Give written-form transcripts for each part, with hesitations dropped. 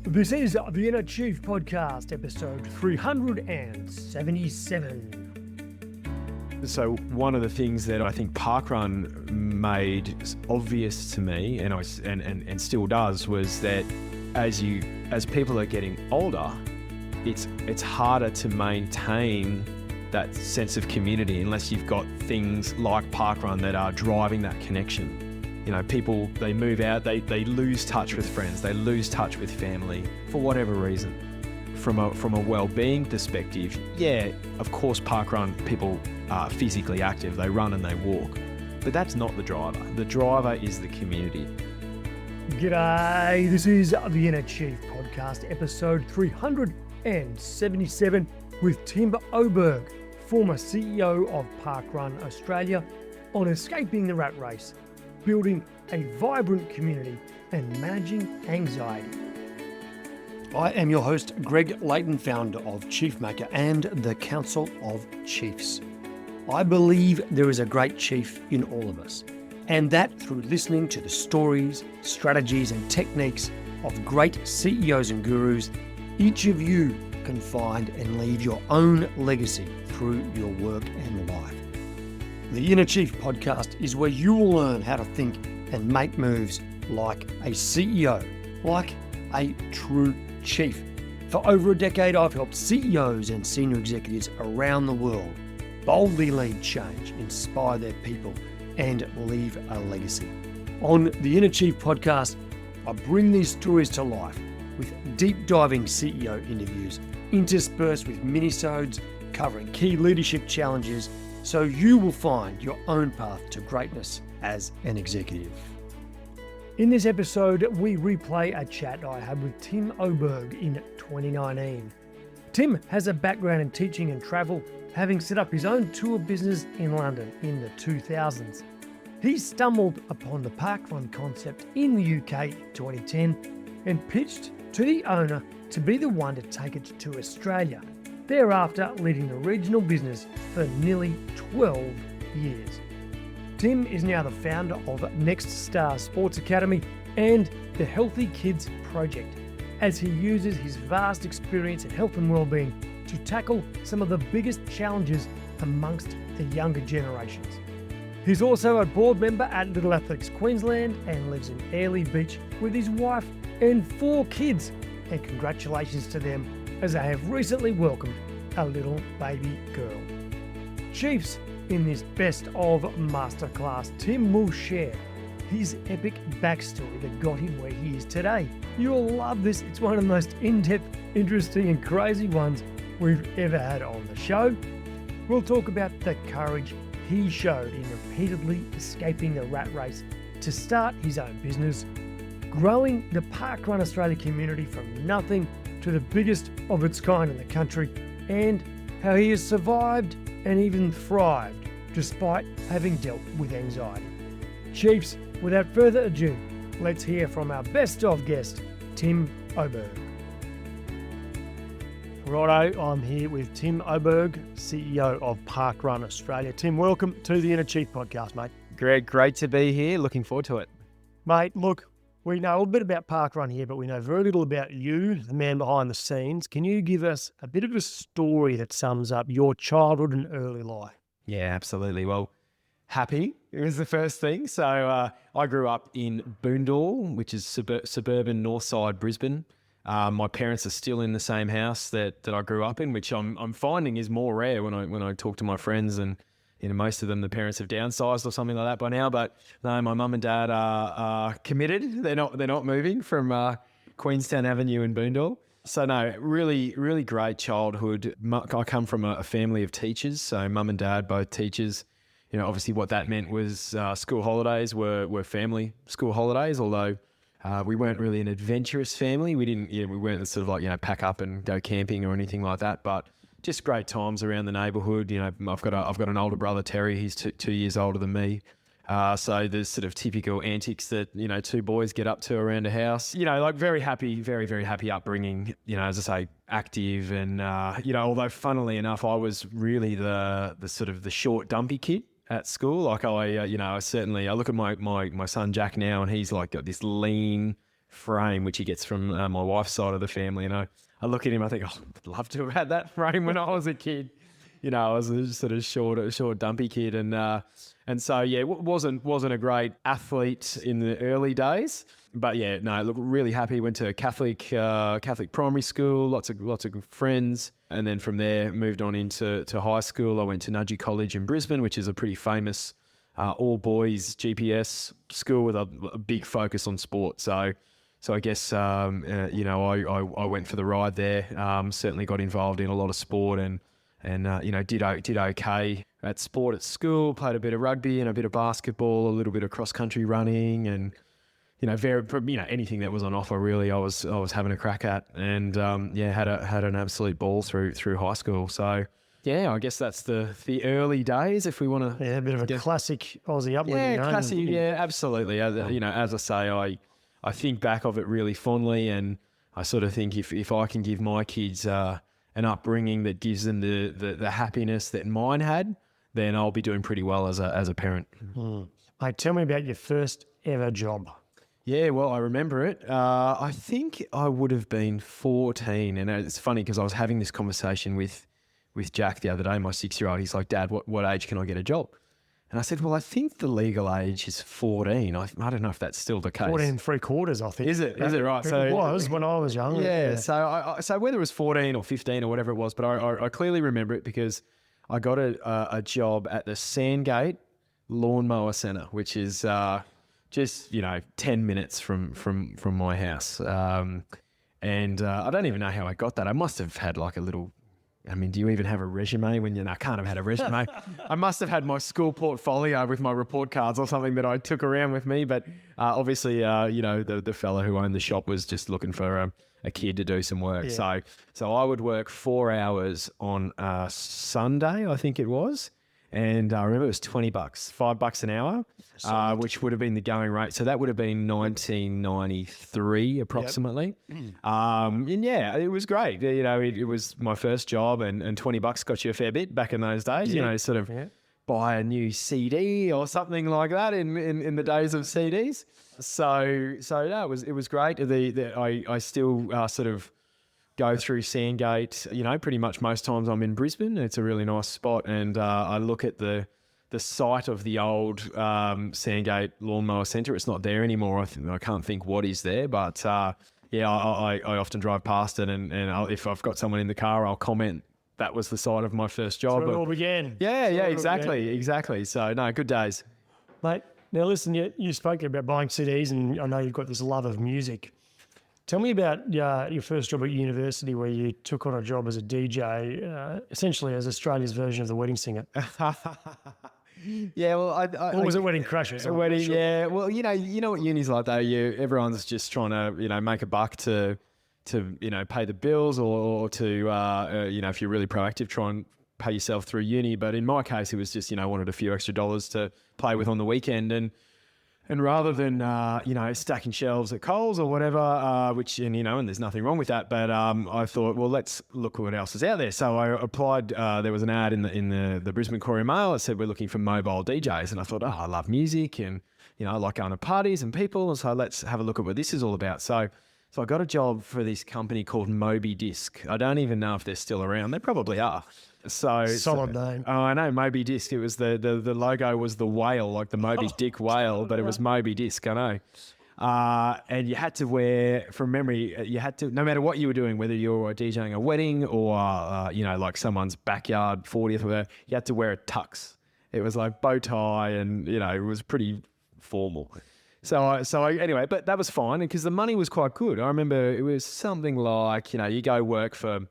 This is the Inner Chief Podcast, episode 377. So one of the things that I think parkrun made obvious to me, and still does, was that as people are getting older, it's harder to maintain that sense of community unless you've got things like parkrun that are driving that connection. You know, people, they move out, they lose touch with friends, they lose touch with family for whatever reason. From a wellbeing perspective, yeah, of course parkrun people are physically active, they run and they walk, but that's not the driver. The driver is the community. G'day, this is the Inner Chief Podcast, episode 377 with Tim Oberg, former CEO of Parkrun Australia, on escaping the rat race, building a vibrant community and managing anxiety. I am your host, Greg Layton, founder of Chiefmaker and the Council of Chiefs. I believe there is a great chief in all of us, and that through listening to the stories, strategies and techniques of great CEOs and gurus, each of you can find and leave your own legacy through your work and life. The Inner Chief Podcast is where you will learn how to think and make moves like a CEO, like a true chief. For over a decade, I've helped CEOs and senior executives around the world boldly lead change, inspire their people, and leave a legacy. On the Inner Chief Podcast, I bring these stories to life with deep diving CEO interviews, interspersed with minisodes covering key leadership challenges, so you will find your own path to greatness as an executive. In this episode, we replay a chat I had with Tim Oberg in 2019. Tim has a background in teaching and travel, having set up his own tour business in London in the 2000s. He stumbled upon the parkrun concept in the UK in 2010 and pitched to the owner to be the one to take it to Australia, thereafter leading the regional business for nearly 12 years. Tim is now the founder of Next Star Sports Academy and the Healthy Kids Project, as he uses his vast experience in health and wellbeing to tackle some of the biggest challenges amongst the younger generations. He's also a board member at Little Athletics Queensland and lives in Airlie Beach with his wife and 4 kids, and congratulations to them as they have recently welcomed a little baby girl. Chiefs, in this best of masterclass, Tim will share his epic backstory that got him where he is today. You'll love this. It's one of the most in-depth, interesting and crazy ones we've ever had on the show. We'll talk about the courage he showed in repeatedly escaping the rat race to start his own business, growing the Parkrun Australia community from nothing to the biggest of its kind in the country, and how he has survived and even thrived despite having dealt with anxiety. Chiefs, without further ado, let's hear from our best of guest, Tim Oberg. Righto, I'm here with Tim Oberg, CEO of Parkrun Australia. Tim, welcome to the Inner Chief Podcast, mate. Greg, great to be here. Looking forward to it. Mate, look, we know a bit about Parkrun here, but we know very little about you, the man behind the scenes. Can you give us a bit of a story that sums up your childhood and early life? Yeah, absolutely. Well, happy is the first thing. So I grew up in Boondall, which is suburban north side Brisbane. My parents are still in the same house that I grew up in, which I'm finding is more rare when I talk to my friends, and most of them, the parents have downsized or something like that by now. But no, my mum and dad are committed. They're not moving from Queenstown Avenue in Boondall. So no, really, really great childhood. I come from a family of teachers, so mum and dad both teachers. Obviously what that meant was school holidays were family school holidays, although we weren't really an adventurous family. We weren't sort of like, pack up and go camping or anything like that, but just great times around the neighbourhood. I've got an older brother, Terry. He's 2 years older than me. So there's sort of typical antics that, 2 boys get up to around a house. Like very happy, very, very happy upbringing, as I say, active. And, although funnily enough, I was really the sort of the short, dumpy kid at school. Like I look at my son Jack now, and he's like got this lean, frame, which he gets from my wife's side of the family. And I look at him, I think, oh, I'd love to have had that frame when I was a kid. You know, I was a sort of short, dumpy kid. And so, yeah, wasn't a great athlete in the early days. But yeah, no, look, really happy. Went to Catholic primary school, lots of friends. And then from there, moved on into high school. I went to Nudgee College in Brisbane, which is a pretty famous all-boys GPS school with a big focus on sport. So I guess, you know, I went for the ride there. Certainly got involved in a lot of sport and you know, did okay at sport at school, played a bit of rugby and a bit of basketball, a little bit of cross-country running and, you know, anything that was on offer really I was having a crack at and, yeah, had an absolute ball through high school. So, yeah, I guess that's the early days if we want to. Yeah, a bit of a classic Aussie upbringing. Yeah, classic. Yeah, absolutely. You know, as I say, I think back of it really fondly and I sort of think if I can give my kids an upbringing that gives them the happiness that mine had, then I'll be doing pretty well as a parent. Mate, tell me about your first ever job. Yeah, well, I remember it. I think I would have been 14, and it's funny because I was having this conversation with Jack the other day, my 6-year-old. He's like, Dad, what age can I get a job? And I said, well, I think the legal age is 14. I don't know if that's still the case. 14 3/4, I think. Is it right? So it was when I was young. Yeah. So whether it was 14 or 15 or whatever it was, but I clearly remember it because I got a job at the Sandgate Lawnmower Centre, which is just, you know, 10 minutes from my house. And I don't even know how I got that. I must have had like a little. I mean, do you even have a resume when I can't have had a resume. I must have had my school portfolio with my report cards or something that I took around with me. But obviously, you know, the fella who owned the shop was just looking for a kid to do some work. Yeah. So I would work 4 hours on a Sunday, I think it was. And I remember it was $20, $5 an hour, which would have been the going rate. So that would have been 1993 approximately. Yep. And yeah, it was great. You know, it was my first job and $20 got you a fair bit back in those days, you know, sort of buy a new CD or something like that in the days of CDs. So yeah, it was great. I still sort of go through Sandgate, you know, pretty much most times I'm in Brisbane. It's a really nice spot. And I look at the site of the old Sandgate Lawnmower Centre. It's not there anymore. I can't think what is there. But yeah, I often drive past it. And if I've got someone in the car, I'll comment that was the site of my first job. That's where it all began. Yeah, exactly. So, no, good days. Mate, now listen, you spoke about buying CDs and I know you've got this love of music. Tell me about your first job at university where you took on a job as a DJ, essentially as Australia's version of the Wedding Singer. Yeah, well, or was it Wedding Crashers? Wedding, sure. Yeah. Well, you know what uni's like though. Everyone's just trying to, you know, make a buck to you know, pay the bills or to you know, if you're really proactive, try and pay yourself through uni. But in my case, it was just, you know, wanted a few extra dollars to play with on the weekend and rather than, you know, stacking shelves at Coles or whatever, which, and, you know, and there's nothing wrong with that, but I thought, well, let's look what else is out there. So I applied, there was an ad in the Brisbane Courier Mail that said we're looking for mobile DJs. And I thought, I love music and, you know, I like going to parties and people. And so let's have a look at what this is all about. So I got a job for this company called Moby Disc. I don't even know if they're still around. They probably are. Solid name. Oh, I know, Moby Disc. It was the logo was the whale, like the Moby Dick whale, but it was Moby Disc, I know. And you had to wear, from memory, no matter what you were doing, whether you were DJing a wedding or, you know, like someone's backyard 40th or whatever, you had to wear a tux. It was like bow tie and, you know, it was pretty formal. Anyway, but that was fine because the money was quite good. I remember it was something like, you know, you go work for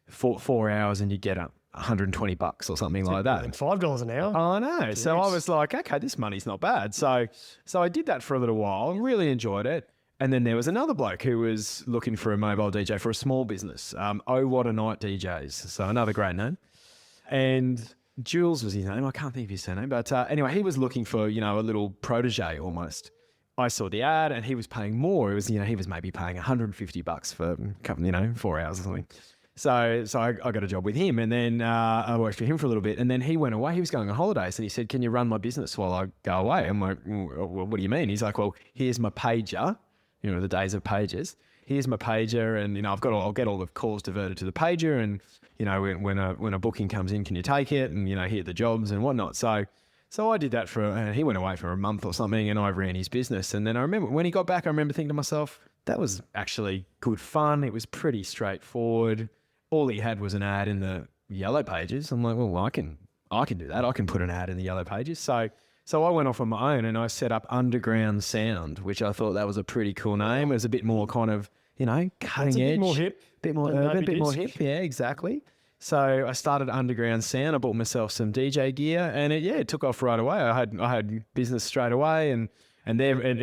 4 hours and you get up $120 or something like that. $5 an hour. I know. Jeez. So I was like, okay, this money's not bad. So I did that for a little while and really enjoyed it. And then there was another bloke who was looking for a mobile DJ for a small business. Oh What a Night DJs. So another great name. And Jules was his name. I can't think of his surname. But anyway, he was looking for, you know, a little protege almost. I saw the ad and he was paying more. It was, you know, he was maybe paying $150 for, you know, 4 hours or something. So I got a job with him and then I worked for him for a little bit and then he went away. He was going on holidays and he said, can you run my business while I go away? I'm like, well, what do you mean? He's like, well, here's my pager. the days of pagers. Here's my pager, and I'll get all the calls diverted to the pager, and when a booking comes in, can you take it, and here are the jobs and whatnot. So I did that he went away for a month or something, and I ran his business. And then I remember when he got back, I remember thinking to myself, that was actually good fun. It was pretty straightforward. All he had was an ad in the yellow pages. I'm like, well, I can do that. I can put an ad in the yellow pages. So I went off on my own and I set up Underground Sound, which I thought that was a pretty cool name. It was a bit more kind of, cutting edge. A bit more hip. Bit more urban, bit more hip. Yeah, exactly. So I started Underground Sound. I bought myself some DJ gear, and it took off right away. I had business straight away, and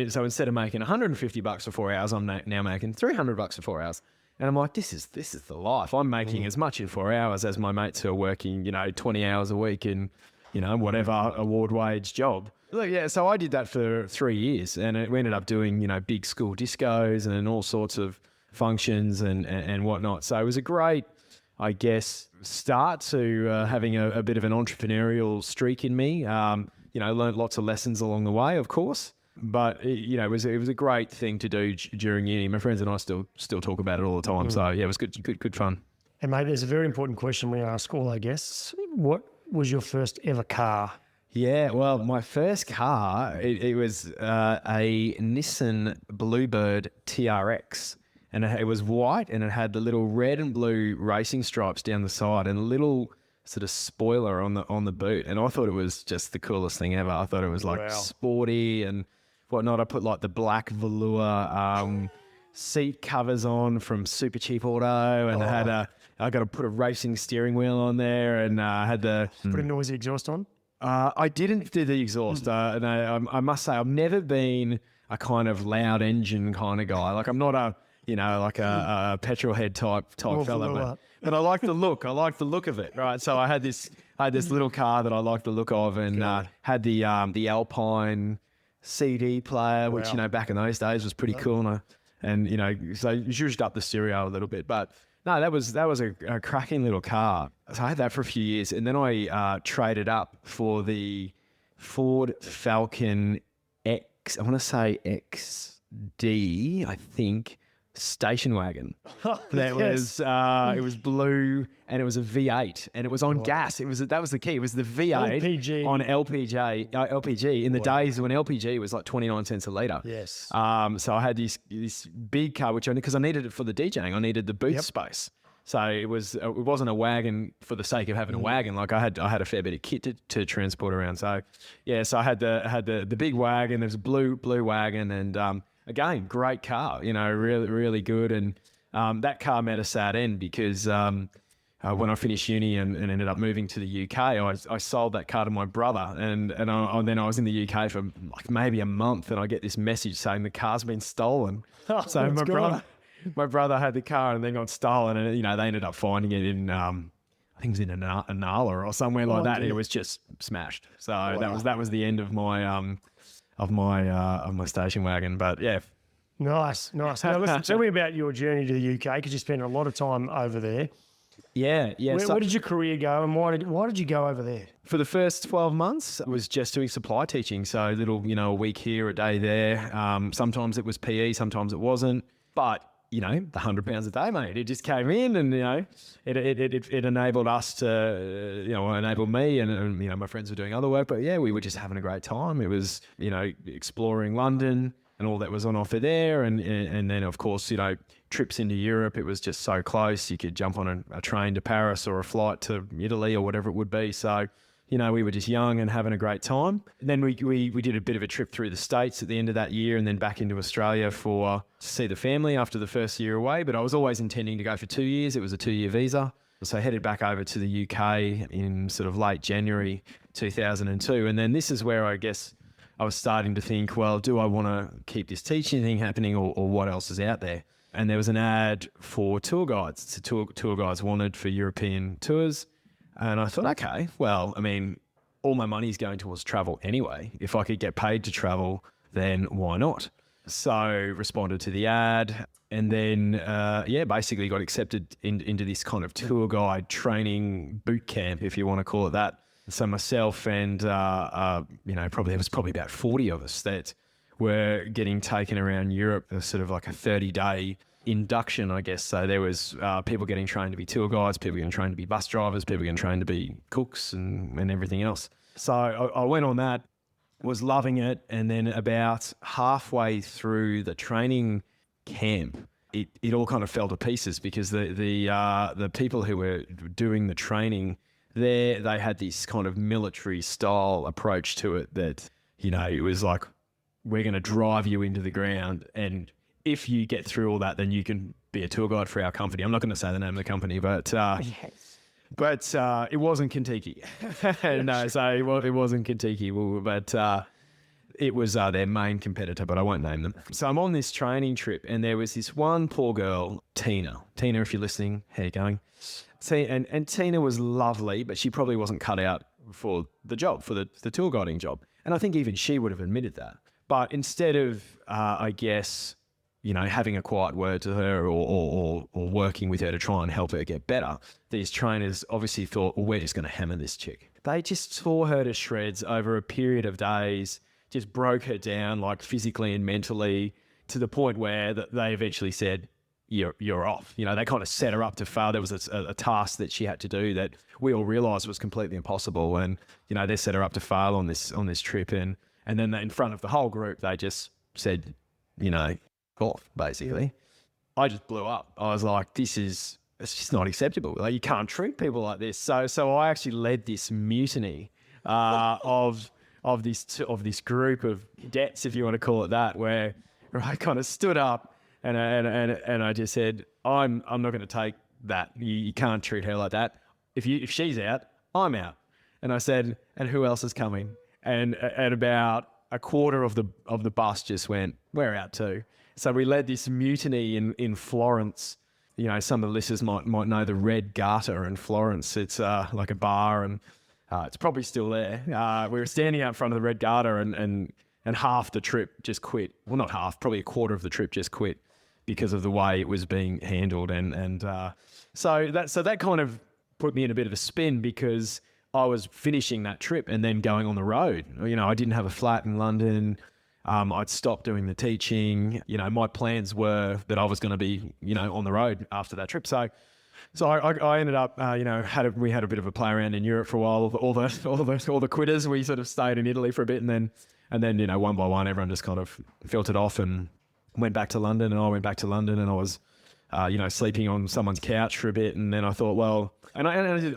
so instead of making $150 for 4 hours, I'm now making $300 for 4 hours. And I'm like, this is the life. I'm making as much in 4 hours as my mates who are working, 20 hours a week in, whatever award wage job. Look, yeah, so I did that for 3 years, and we ended up doing, big school discos and all sorts of functions and whatnot. So it was a great, I guess, start to having a bit of an entrepreneurial streak in me. Learned lots of lessons along the way, of course. But it was a great thing to do during uni. My friends and I still talk about it all the time. So yeah, it was good fun. And mate, there's a very important question we ask all our guests. What was your first ever car? Yeah, well, my first car, it was a Nissan Bluebird TRX. And it was white, and it had the little red and blue racing stripes down the side and a little sort of spoiler on the boot. And I thought it was just the coolest thing ever. I thought it was like sporty and whatnot. I put like the black velour seat covers on from Super Cheap Auto, and I got to put a racing steering wheel on there, and I had the put a noisy exhaust on. I didn't do the exhaust. And I must say I've never been a kind of loud engine kind of guy. Like I'm not a a petrol head type fella, but I like the look. I like the look of it, right? So I had this little car that I liked the look of, and had the Alpine CD player, which back in those days was pretty cool, and so zhuzhed up the stereo a little bit. But no, that was a cracking little car. So I had that for a few years, and then I traded up for the Ford Falcon X. I want to say XD, I think. Station wagon. That was it was blue, and it was a V8, and it was on gas. That was the key. It was the V8 LPG. On LPG in the days when LPG was like 29 cents a litre. Yes. So I had this big car, because I needed it for the DJing. I needed the boot space. So it wasn't a wagon for the sake of having a wagon. Like I had a fair bit of kit to transport around. So yeah, so I had the big wagon. There was a blue wagon, and again, great car, really, really good. And that car met a sad end because when I finished uni and ended up moving to the UK, I sold that car to my brother. And then I was in the UK for like maybe a month, and I get this message saying the car's been stolen. So my brother had the car and then got stolen, and they ended up finding it in I think it was in Nala or somewhere like that. And it was just smashed. So that was the end of my of my station wagon. But yeah. Nice. Now listen, tell me about your journey to the UK, because you spent a lot of time over there. Yeah. Where did your career go, and why did you go over there? For the first 12 months, I was just doing supply teaching. So a week here, a day there. Sometimes it was PE, sometimes it wasn't. But the £100 a day, mate, it just came in, and it enabled us to enable me, and my friends were doing other work. But yeah, we were just having a great time. It was exploring London and all that was on offer there, and then of course trips into Europe. It was just so close. You could jump on a train to Paris or a flight to Italy or whatever it would be. So we were just young and having a great time. And then we did a bit of a trip through the States at the end of that year, and then back into Australia to see the family after the first year away. But I was always intending to go for 2 years. It was a 2-year visa. So I headed back over to the UK in sort of late January 2002. And then this is where I guess I was starting to think, well, do I want to keep this teaching thing happening, or what else is out there? And there was an ad for tour guides. It's tour guides wanted for European tours. And I thought, okay, well, I mean, all my money's going towards travel anyway. If I could get paid to travel, then why not? So responded to the ad, and then, basically got accepted into this kind of tour guide training boot camp, if you want to call it that. So myself and, there was probably about 40 of us that were getting taken around Europe, sort of like a 30-day induction, I guess. So there was people getting trained to be tour guides, people getting trained to be bus drivers, people getting trained to be cooks and everything else. So I went on that, was loving it, and then about halfway through the training camp, it all kind of fell to pieces because the people who were doing the training there, they had this kind of military style approach to it that, you know, it was like, we're going to drive you into the ground, and if you get through all that, then you can be a tour guide for our company. I'm not going to say the name of the company, but it wasn't Kentucky. No, so it wasn't Kentucky, but it was their main competitor, but I won't name them. So I'm on this training trip, and there was this one poor girl, Tina. Tina, if you're listening, how you going? And Tina was lovely, but she probably wasn't cut out for the job, for the tour guiding job. And I think even she would have admitted that. But instead of, I guess, you know, having a quiet word to her or working with her to try and help her get better, these trainers obviously thought, well, we're just going to hammer this chick. They just tore her to shreds over a period of days, just broke her down like physically and mentally, to the point where they eventually said, you're off. You know, they kind of set her up to fail. There was a task that she had to do that we all realised was completely impossible. And, you know, they set her up to fail on this trip. And then in front of the whole group, they just said, you know, off, basically. I just blew up. I was like, it's just not acceptable. Like, you can't treat people like this. So I actually led this mutiny of this group of debts, if you want to call it that, where I kind of stood up and I just said, I'm not going to take that. You can't treat her like that. If she's out, I'm out. And I said, and who else is coming? And at about a quarter of the bus just went, we're out too. So we led this mutiny in Florence. You know, some of the listeners might know the Red Garter in Florence. It's like a bar, and it's probably still there. We were standing out in front of the Red Garter, and half the trip just quit. Well, not half, probably a quarter of the trip just quit because of the way it was being handled. So that kind of put me in a bit of a spin, because I was finishing that trip and then going on the road. You know, I didn't have a flat in London. I'd stopped doing the teaching. You know, my plans were that I was going to be, you know, on the road after that trip. So I ended up, you know, we had a bit of a play around in Europe for a while. All the quitters, we sort of stayed in Italy for a bit, and then you know, one by one, everyone just kind of filtered off and went back to London, and I went back to London, and I was, you know, sleeping on someone's couch for a bit, and then I thought, well. And I did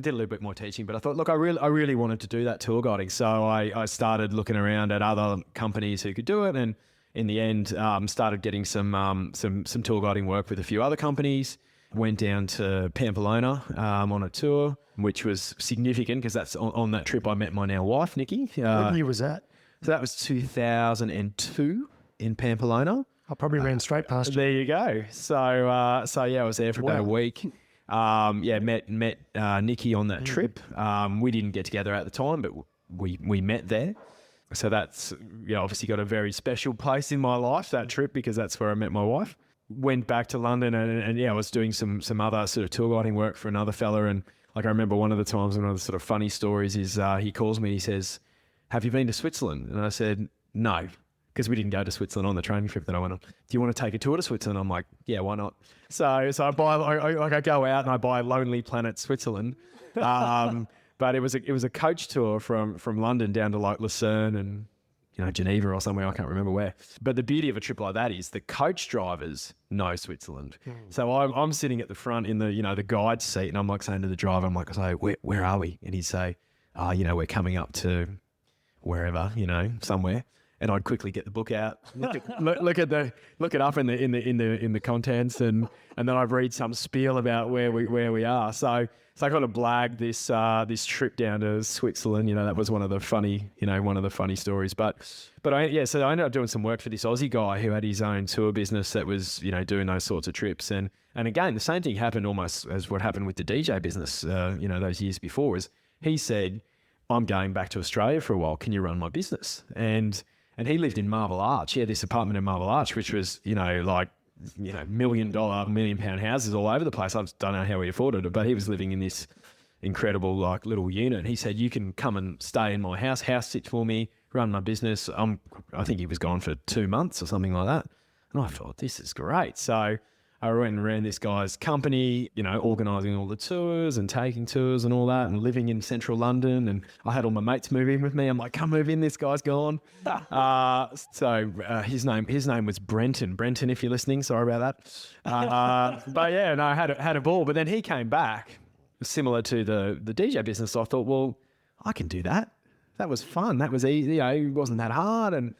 a little bit more teaching, but I thought, look, I really wanted to do that tour guiding. So I started looking around at other companies who could do it, and in the end, started getting some tour guiding work with a few other companies. Went down to Pamplona on a tour, which was significant because that's on that trip I met my now wife, Nikki. What year was that? So that was 2002 in Pamplona. I probably ran straight past you. There you go. So yeah, I was there for about a week. Met Nikki on that trip. We didn't get together at the time, but we met there. So that's, you know, obviously got a very special place in my life, that trip, because that's where I met my wife. Went back to London and I was doing some other sort of tour guiding work for another fella. And like, I remember one of the times, one of the sort of funny stories is he calls me, he says, have you been to Switzerland? And I said, no, because we didn't go to Switzerland on the training trip that I went on. Do you want to take a tour to Switzerland? I'm like, yeah, why not? So I go out and I buy Lonely Planet Switzerland. But it was a coach tour from London down to like Lucerne and, you know, Geneva or somewhere, I can't remember where. But the beauty of a trip like that is the coach drivers know Switzerland. So I'm sitting at the front in the, you know, the guide seat, and I'm like saying to the driver, I'm like, where are we? And he'd say, you know, we're coming up to wherever, you know, somewhere. And I'd quickly get the book out, look it up in the contents, and then I'd read some spiel about where we are. So I kind of blagged this trip down to Switzerland. You know, that was one of the funny stories. But I ended up doing some work for this Aussie guy who had his own tour business that was, you know, doing those sorts of trips. And again, the same thing happened almost as what happened with the DJ business, you know, those years before. Is he said, I'm going back to Australia for a while. Can you run my business? And he lived in Marble Arch. He had this apartment in Marble Arch, which was, you know, like, you know, $1 million, £1 million houses all over the place. I just don't know how he afforded it, but he was living in this incredible, like, little unit. He said, you can come and stay in my house sit for me, run my business. I think he was gone for 2 months or something like that. And I thought, this is great. So I went and ran this guy's company, organising all the tours and taking tours and all that, and living in central London. And I had all my mates move in with me. I'm like, come move in, this guy's gone. His name was Brenton. Brenton, if you're listening, sorry about that. But yeah, no, I had a ball. But then he came back, similar to the DJ business. So I thought, well, I can do that. That was fun. That was easy. It wasn't that hard. And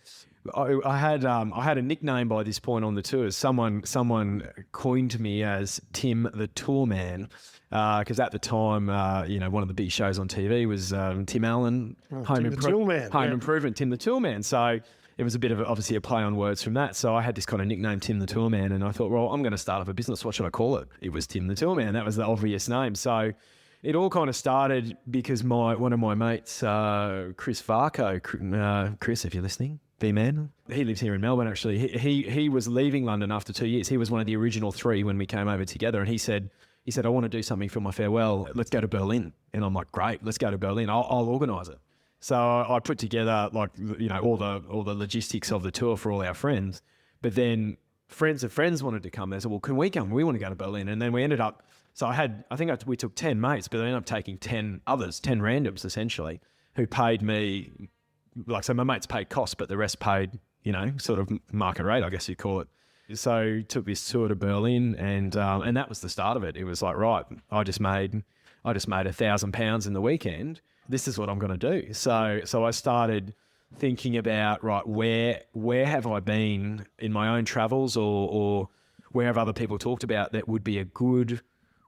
I had a nickname by this point on the tours. Someone coined me as Tim the Tour Man, because at the time, one of the big shows on TV was Tim Allen, Home Improvement, Tim the Tour Man. So it was a bit of obviously a play on words from that. So I had this kind of nickname, Tim the Tour Man, and I thought, well, I'm going to start up a business. What should I call it? It was Tim the Tour Man. That was the obvious name. So it all kind of started because one of my mates, Chris Varco, Chris, if you're listening, B-Man, he lives here in Melbourne actually. He was leaving London after 2 years. He was one of the original 3 when we came over together, and he said, I want to do something for my farewell. Let's go to Berlin. And I'm like, great, let's go to Berlin. I'll organise it. So I put together all the logistics of the tour for all our friends. But then friends of friends wanted to come. They said, well, can we come? We want to go to Berlin. And then we ended up. So we took 10 mates, but I ended up taking 10 others, 10 randoms essentially, who paid me. So my mates paid costs, but the rest paid, sort of market rate, I guess you'd call it. So took this tour to Berlin, and that was the start of it. It was like, right, I just made £1,000 in the weekend. This is what I'm going to do. So I started thinking about, right, where have I been in my own travels, or where have other people talked about that would be a good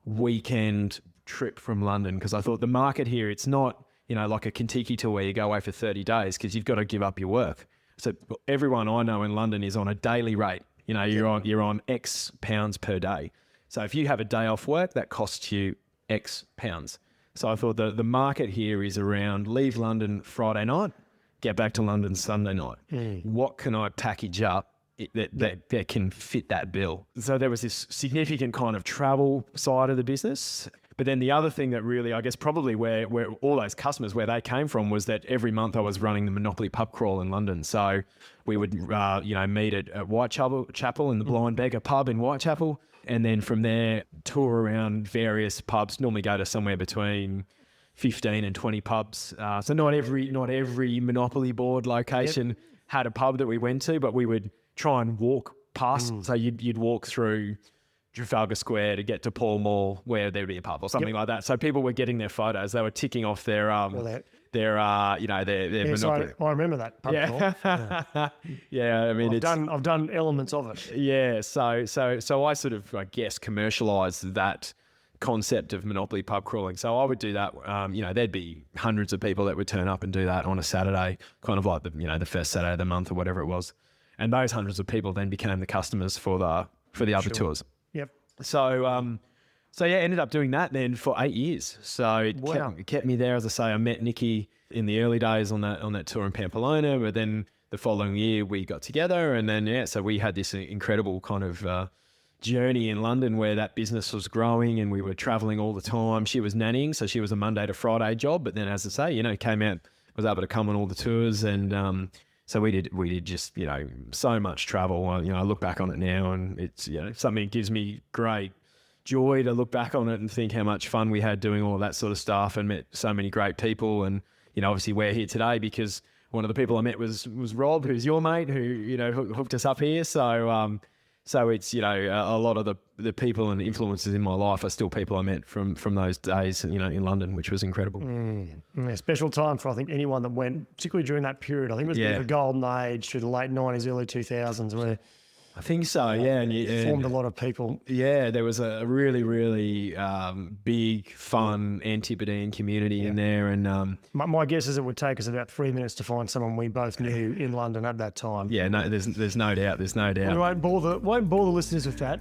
weekend trip from London? Because I thought the market here, it's not, like a Kentucky tour where you go away for 30 days because you've got to give up your work. So everyone I know in London is on a daily rate. You're on X pounds per day. So if you have a day off work, that costs you X pounds. So I thought the market here is around leave London Friday night, get back to London Sunday night. What can I package up that can fit that bill? So there was this significant kind of travel side of the business. But then the other thing that really, I guess, probably where all those customers, where they came from, was that every month I was running the Monopoly pub crawl in London. So we would, meet at Whitechapel in the Blind Beggar pub in Whitechapel. And then from there, tour around various pubs, normally go to somewhere between 15 and 20 pubs. So not every Monopoly board location had a pub that we went to, but we would try and walk past. So you'd walk through Trafalgar Square to get to Pall Mall, where there'd be a pub or something like that. So people were getting their photos. They were ticking off their Monopoly. I remember that pub crawl. Yeah, I mean, I've done elements of it. Yeah, so I sort of, I guess, commercialised that concept of Monopoly pub crawling. So I would do that. There'd be hundreds of people that would turn up and do that on a Saturday, kind of like the first Saturday of the month or whatever it was. And those hundreds of people then became the customers for the other tours. Yep. So ended up doing that then for 8 years. So it kept me there. As I say, I met Nikki in the early days on that tour in Pamplona, but then the following year we got together, and then so we had this incredible kind of journey in London where that business was growing and we were traveling all the time. She was nannying, so she was a Monday to Friday job, but then, as I say, came out, was able to come on all the tours, and so we did just, so much travel. I look back on it now, and it's, something that gives me great joy to look back on it and think how much fun we had doing all that sort of stuff, and met so many great people. And, obviously we're here today because one of the people I met was Rob, who's your mate, who, hooked us up here. So it's, a lot of the people and influences in my life are still people I met from those days, in London, which was incredible. Special time for, I think, anyone that went, particularly during that period. I think it was the golden age through the late 90s, early 2000s, where I think so, yeah. And formed a lot of people. Yeah, there was a really, really big, fun Antipodean community in there. And my guess is it would take us about 3 minutes to find someone we both knew in London at that time. Yeah, no, there's no doubt. There's no doubt. We won't bore the listeners with that.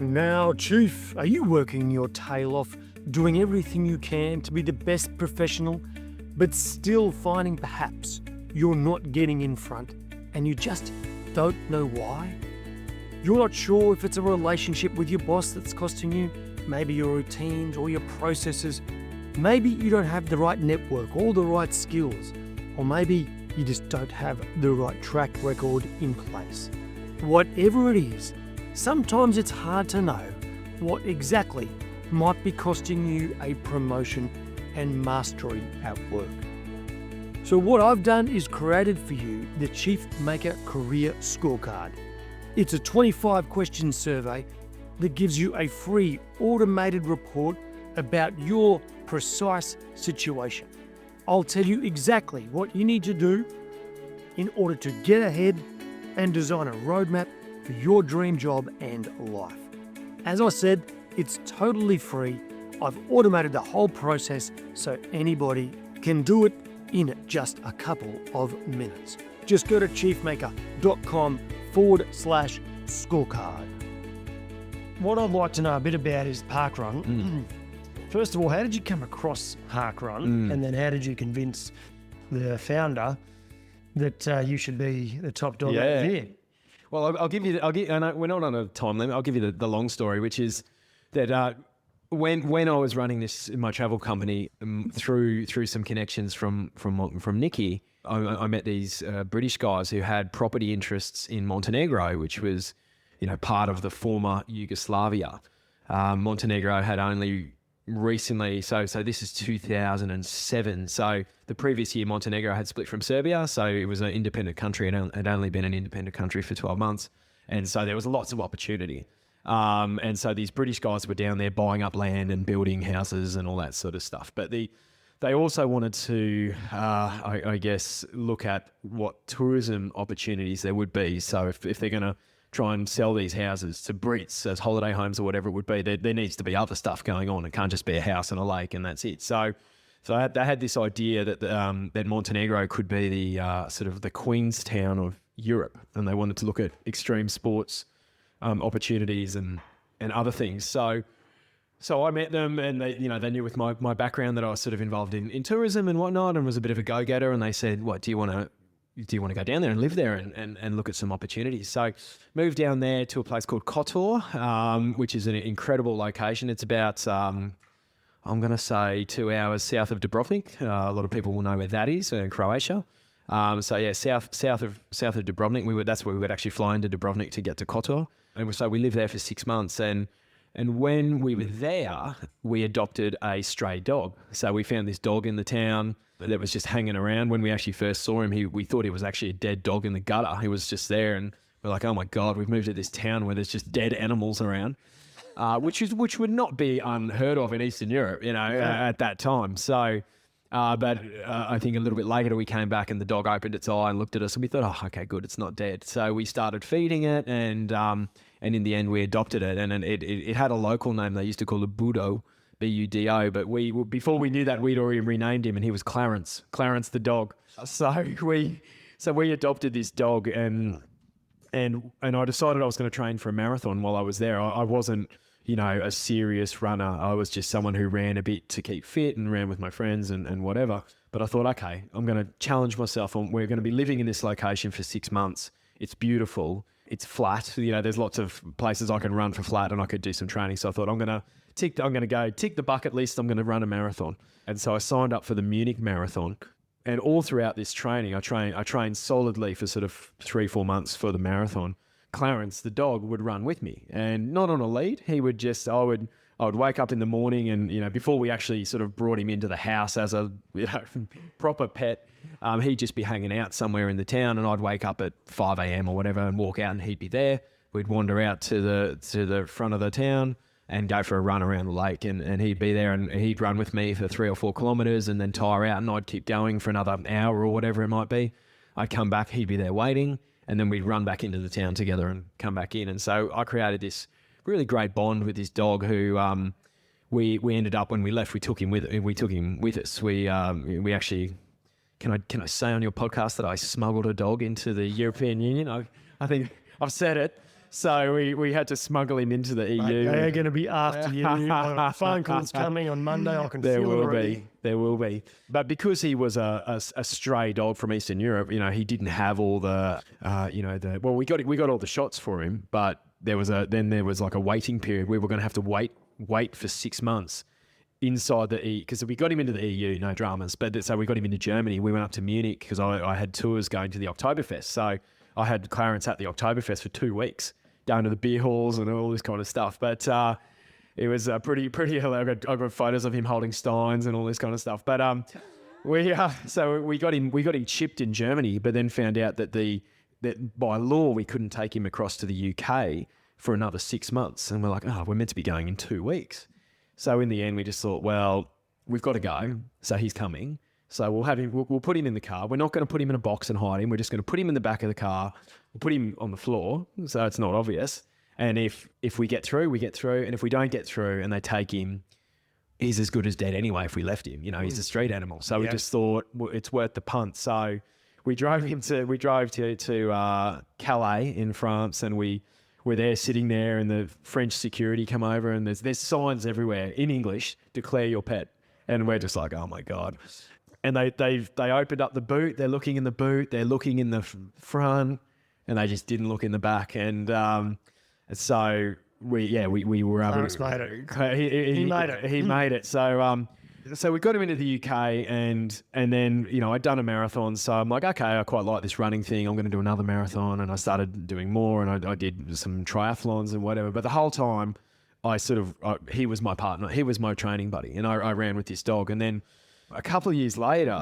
Now, Chief, are you working your tail off, doing everything you can to be the best professional, but still finding perhaps you're not getting in front and you just don't know why? You're not sure if it's a relationship with your boss that's costing you, maybe your routines or your processes. Maybe you don't have the right network or the right skills, or maybe You just don't have the right track record in place. Whatever it is, sometimes it's hard to know what exactly might be costing you a promotion and mastery at work. So what I've done is created for you the Chief Maker Career Scorecard. It's a 25-question survey that gives you a free automated report about your precise situation. I'll tell you exactly what you need to do in order to get ahead and design a roadmap for your dream job and life. As I said, it's totally free. I've automated the whole process so anybody can do it in just a couple of minutes. Just go to chiefmaker.com/scorecard. What I'd like to know a bit about is parkrun. First of all, how did you come across parkrun? And then how did you convince the founder that you should be the top dog over there? Well, I know we're not on a time limit. I'll give you the long story, which is that when I was running my travel company, through some connections from Nikki, I met these British guys who had property interests in Montenegro, which was, part of the former Yugoslavia. Montenegro had only recently, so this is 2007. So the previous year, Montenegro had split from Serbia, so it was an independent country. It had only been an independent country for 12 months, and so there was lots of opportunity. And so these British guys were down there buying up land and building houses and all that sort of stuff. But they also wanted to, I guess, look at what tourism opportunities there would be. So if they're going to try and sell these houses to Brits as holiday homes or whatever it would be, there needs to be other stuff going on. It can't just be a house and a lake and that's it. So they had this idea that Montenegro could be the sort of the Queenstown of Europe, and they wanted to look at extreme sports opportunities and other things. So I met them, and they knew with my background that I was sort of involved in tourism and whatnot, and was a bit of a go-getter. And they said, "What do you want to go down there and live there and look at some opportunities?" So moved down there to a place called Kotor, which is an incredible location. It's about I'm going to say 2 hours south of Dubrovnik. A lot of people will know where that is, in Croatia. South of Dubrovnik. That's where we would actually fly into Dubrovnik to get to Kotor. And so we lived there for 6 months, and when we were there, we adopted a stray dog. So we found this dog in the town that was just hanging around. When we actually first saw him, we thought he was actually a dead dog in the gutter. He was just there, and we're like, oh my God, we've moved to this town where there's just dead animals around, which would not be unheard of in Eastern Europe, at that time. So, but I think a little bit later we came back and the dog opened its eye and looked at us, and we thought, oh, okay, good, it's not dead. So we started feeding it, and in the end we adopted it, and it had a local name. They used to call it Budo, Budo, but before we knew that, we'd already renamed him, and he was Clarence the dog. So we adopted this dog, and I decided I was going to train for a marathon while I was there. I wasn't a serious runner. I was just someone who ran a bit to keep fit and ran with my friends and whatever. But I thought, okay, I'm going to challenge myself. We're going to be living in this location for 6 months. It's beautiful. It's flat. There's lots of places I can run for flat, and I could do some training. So I thought, I'm going to go tick the bucket list. I'm going to run a marathon. And so I signed up for the Munich Marathon. And all throughout this training, I trained solidly for sort of 3-4 months for the marathon. Clarence, the dog, would run with me, and not on a lead. He would just, I would wake up in the morning, and before we actually sort of brought him into the house as a proper pet, he'd just be hanging out somewhere in the town, and I'd wake up at 5 a.m. or whatever and walk out, and he'd be there. We'd wander out to the front of the town and go for a run around the lake, and he'd be there, and he'd run with me for 3 or 4 kilometres and then tire out, and I'd keep going for another hour or whatever it might be. I'd come back, he'd be there waiting, and then we'd run back into the town together and come back in. And so I created this really great bond with this dog who we ended up, when we left, we took him with us. We actually, can I say on your podcast that I smuggled a dog into the European Union? I think I've said it. So we had to smuggle him into the EU. They are going to be after you. Phone calls coming on Monday. I can feel it already. There will be. But because he was a stray dog from Eastern Europe, he didn't have all the, we got all the shots for him, but there was like a waiting period. We were going to have to wait for 6 months inside the because we got him into the EU, no dramas. But so we got him into Germany. We went up to Munich because I had tours going to the Oktoberfest. So I had Clarence at the Oktoberfest for 2 weeks, going to the beer halls and all this kind of stuff. But it was pretty hilarious. I got photos of him holding steins and all this kind of stuff. But we got him chipped in Germany, but then found out that by law we couldn't take him across to the UK for another 6 months. And we're like, we're meant to be going in 2 weeks. So in the end, we just thought, well, we've got to go. So he's coming. So we'll put him in the car. We're not going to put him in a box and hide him. We're just going to put him in the back of the car. We'll put him on the floor so it's not obvious. And if we get through, we get through. And if we don't get through and they take him, he's as good as dead anyway if we left him. He's a street animal. So we just thought, well, it's worth the punt. So we drove to Calais in France, and we're there sitting there, and the French security come over, and there's signs everywhere in English, declare your pet. And we're just like, oh my God. And they opened up the boot. They're looking in the boot. They're looking in the front, and they just didn't look in the back. And so we were able Clarence to. made it. He made it. He made it. So we got him into the UK, and then I'd done a marathon, so I'm like, okay, I quite like this running thing. I'm going to do another marathon, and I started doing more, and I did some triathlons and whatever. But the whole time, he was my partner, he was my training buddy, and I ran with this dog. And then a couple of years later,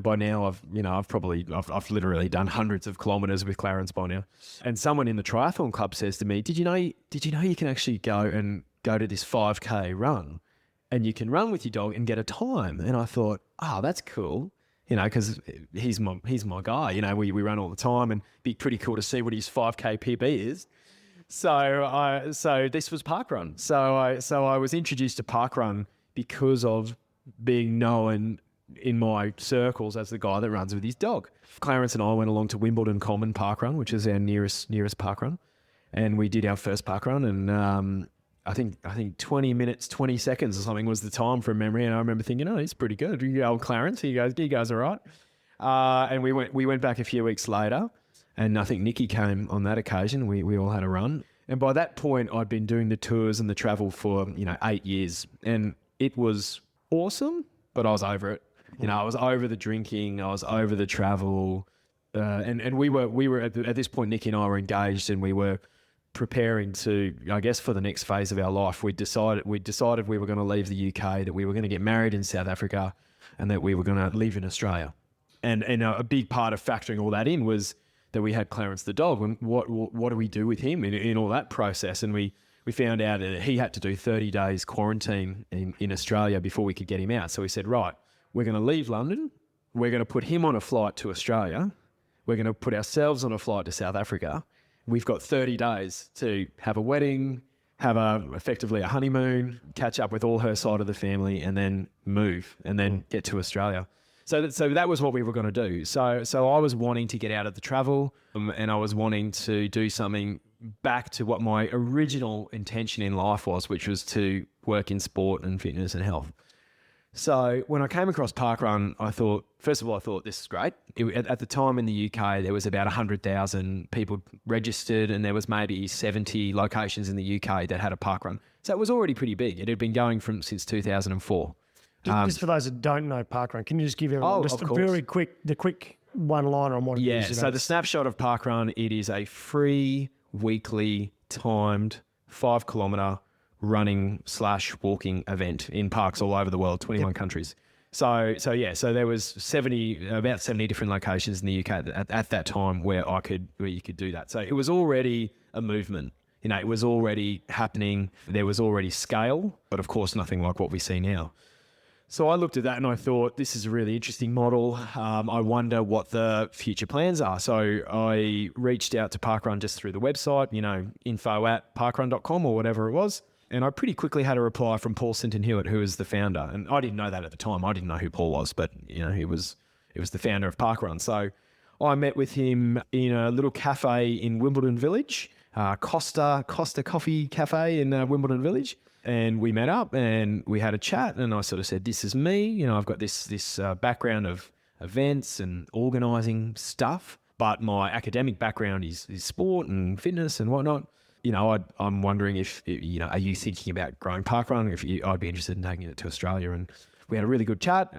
by now I've literally done hundreds of kilometers with Clarence by now. And someone in the triathlon club says to me, "Did you know you can actually go to this 5K run, and you can run with your dog and get a time?" And I thought, that's cool, because he's my guy. We run all the time, and it'd be pretty cool to see what his 5K PB is. So this was parkrun. So I was introduced to parkrun because of being known in my circles as the guy that runs with his dog. Clarence and I went along to Wimbledon Common Parkrun, which is our nearest parkrun, and we did our first parkrun. And I think 20 minutes, 20 seconds or something was the time from memory. And I remember thinking, it's pretty good. Old Clarence, he goes all right. And we went back a few weeks later, and I think Nikki came on that occasion. We all had a run. And by that point, I'd been doing the tours and the travel for 8 years, and it was awesome, but I was over it. I was over the drinking, I was over the travel, and we were at this point, Nikki and I were engaged, and we were preparing to, I guess, for the next phase of our life. We decided we were going to leave the UK, that we were going to get married in South Africa, and that we were going to live in Australia. And a big part of factoring all that in was that we had Clarence the dog, and what do we do with him in all that process? And we found out that he had to do 30 days quarantine in Australia before we could get him out. So we said, right, we're going to leave London. We're going to put him on a flight to Australia. We're going to put ourselves on a flight to South Africa. We've got 30 days to have a wedding, have effectively a honeymoon, catch up with all her side of the family, and then move, and then get to Australia. So that was what we were going to do. So I was wanting to get out of the travel, and I was wanting to do something back to what my original intention in life was, which was to work in sport and fitness and health. So when I came across parkrun, I thought this is great. At the time in the UK, there was about 100,000 people registered, and there was maybe 70 locations in the UK that had a parkrun. So it was already pretty big. It had been going since 2004. Just for those that don't know parkrun, can you just give everyone the quick one-liner on what it is? Yeah, so the snapshot of parkrun, it is a free, weekly, timed 5-kilometre running / walking event in parks all over the world, 21 countries. So there was about 70 different locations in the UK at that time where you could do that. So it was already a movement. It was already happening. There was already scale, but of course nothing like what we see now. So I looked at that and I thought, this is a really interesting model. I wonder what the future plans are. So I reached out to Parkrun just through the website, info@parkrun.com or whatever it was. And I pretty quickly had a reply from Paul Sinton-Hewitt, who is the founder. And I didn't know that at the time. I didn't know who Paul was, but he was the founder of Parkrun. So I met with him in a little cafe in Wimbledon Village, Costa Coffee Cafe in Wimbledon Village. And we met up and we had a chat, and I sort of said, this is me. I've got this background of events and organising stuff, but my academic background is sport and fitness and whatnot. I'm wondering if, are you thinking about growing parkrun? I'd be interested in taking it to Australia. And we had a really good chat.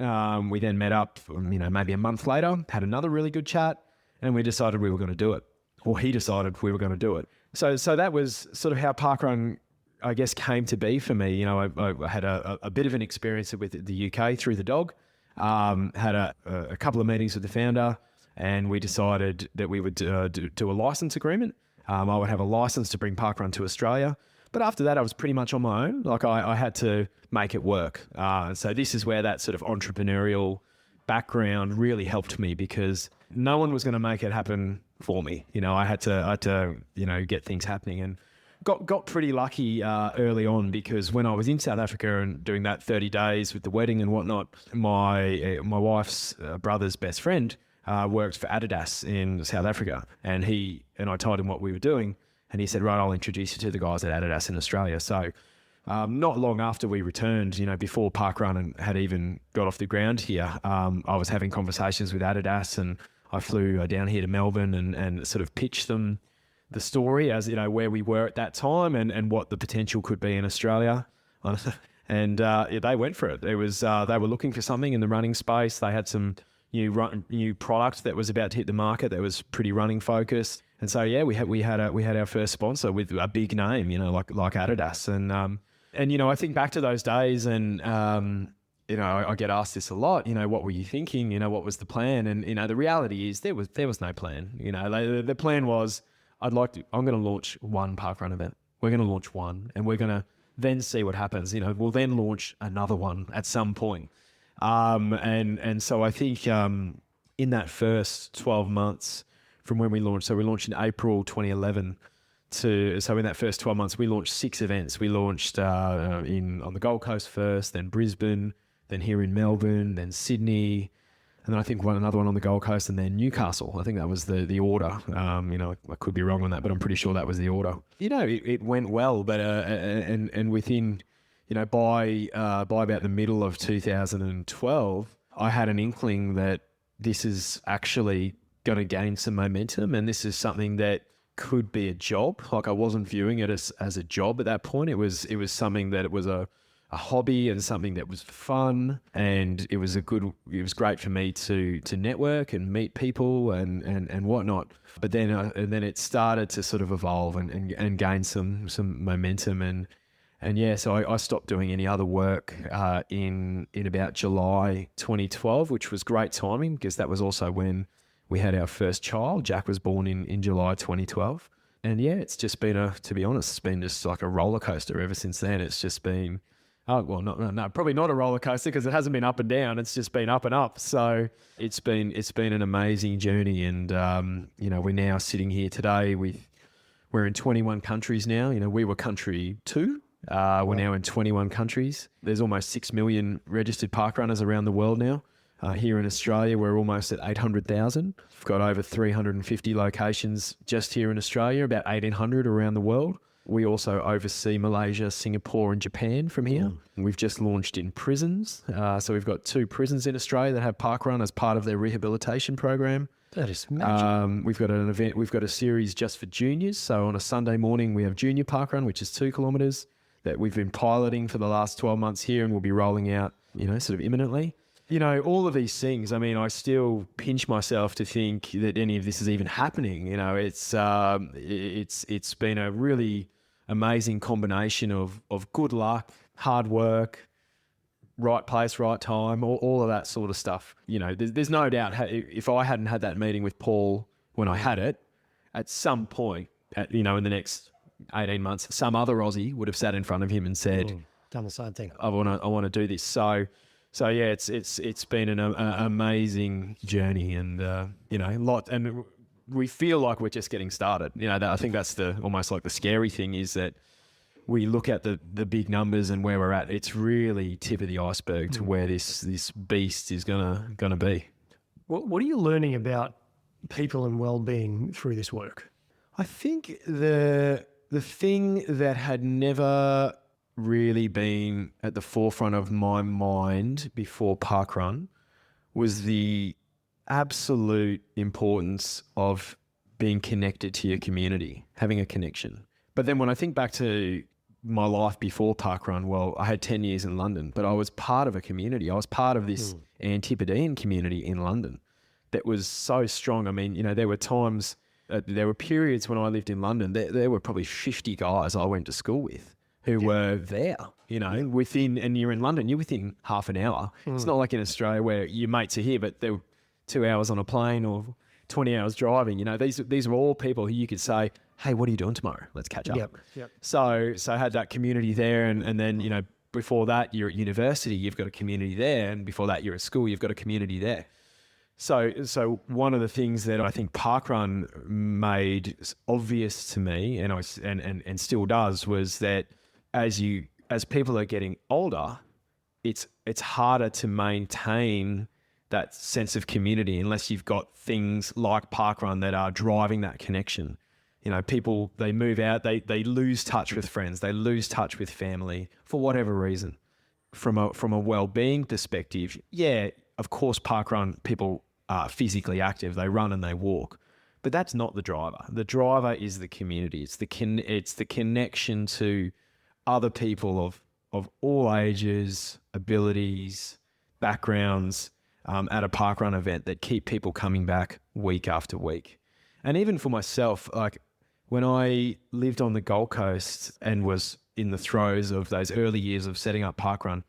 We then met up, maybe a month later, had another really good chat, and we decided we were going to do it. Or he decided we were going to do it. So that was sort of how parkrun, I guess, came to be for me. I had a bit of an experience with the UK through the dog, had a couple of meetings with the founder, and we decided that we would do a license agreement. I would have a license to bring parkrun to Australia. But after that, I was pretty much on my own. Like I had to make it work. So this is where that sort of entrepreneurial background really helped me, because no one was going to make it happen for me. I had to get things happening, and got pretty lucky early on, because when I was in South Africa and doing that 30 days with the wedding and whatnot, my wife's brother's best friend worked for Adidas in South Africa, and I told him what we were doing, and he said, right, I'll introduce you to the guys at Adidas in Australia. So not long after we returned, before parkrun had even got off the ground here, I was having conversations with Adidas, and I flew down here to Melbourne and sort of pitched them the story as, where we were at that time and what the potential could be in Australia. And they went for it. It was they were looking for something in the running space. They had some new product that was about to hit the market that was pretty running focused. And so we had our first sponsor with a big name, like Adidas. And I think back to those days, and I get asked this a lot. What were you thinking? What was the plan? And the reality is there was no plan. The plan was, I'm going to launch one parkrun event. We're going to launch one, and we're going to then see what happens. We'll then launch another one at some point. And so I think in that first 12 months from when we launched, so we launched in April 2011. So in that first 12 months, we launched 6 events. We launched on the Gold Coast first, then Brisbane, then here in Melbourne, then Sydney, and then I think another one on the Gold Coast, and then Newcastle. I think that was the order. I could be wrong on that, but I'm pretty sure that was the order. It went well, but and within, by about the middle of 2012, I had an inkling that this is actually going to gain some momentum, and this is something that could be a job. Like, I wasn't viewing it as a job at that point. It was something that it was a hobby and something that was fun, and it was great for me to network and meet people and whatnot. But then it started to sort of evolve and gain some momentum, and so I stopped doing any other work in about July 2012, which was great timing, because that was also when we had our first child. Jack was born in July 2012. And it's just been to be honest, it's been just like a roller coaster ever since then. It's just been, probably not a roller coaster, because it hasn't been up and down. It's just been up and up. So it's been an amazing journey. And, we're now sitting here today we're in 21 countries now. We were country 2. We're now in 21 countries. There's almost 6 million registered parkrunners around the world now. Here in Australia, we're almost at 800,000. We've got over 350 locations just here in Australia, about 1,800 around the world. We also oversee Malaysia, Singapore and Japan from here. We've just launched in prisons. So we've got 2 prisons in Australia that have parkrun as part of their rehabilitation program. That is magic. We've got an event. We've got a series just for juniors. So on a Sunday morning, we have junior parkrun, which is 2 kilometres, that we've been piloting for the last 12 months here, and we'll be rolling out, sort of imminently. All of these things, I still pinch myself to think that any of this is even happening. It's been a really amazing combination of good luck, hard work, right place, right time, all of that sort of stuff. There's no doubt, if I hadn't had that meeting with Paul when I had it, at some point, in the next 18 months, some other Aussie would have sat in front of him and said, done the same thing. I want to do this. So it's been an amazing journey, and a lot, and we feel like we're just getting started. I think that's almost like the scary thing, is that we look at the big numbers and where we're at. It's really tip of the iceberg to where this beast is gonna be. What are you learning about people and well-being through this work? I think the thing that had never really been at the forefront of my mind before parkrun was the absolute importance of being connected to your community, having a connection, But then when I think back to my life before parkrun, well, I had 10 years in London, but I was part of a community. I was part of this Antipodean community in London that was so strong. I mean, there were times, there were periods when I lived in London, there were probably 50 guys I went to school with who were there, within, and you're in London, you're within half an hour. It's not like in Australia where your mates are here, but they're 2 hours on a plane or 20 hours driving. These are all people who you could say, hey, what are you doing tomorrow? Let's catch up. Yep. So I had that community there, and then, before that, you're at university, you've got a community there, and before that, you're at school, you've got a community there. So one of the things that I think parkrun made obvious to me, and still does, was that as people are getting older, it's harder to maintain that sense of community unless you've got things like parkrun that are driving that connection. People, they move out, they lose touch with friends, they lose touch with family for whatever reason. From a well-being perspective, yeah, of course, parkrun people are physically active, they run and they walk, but that's not the driver. The driver is the community. It's the connection to other people of all ages, abilities, backgrounds, at a parkrun event that keep people coming back week after week. And even for myself, like when I lived on the Gold Coast and was in the throes of those early years of setting up parkrun,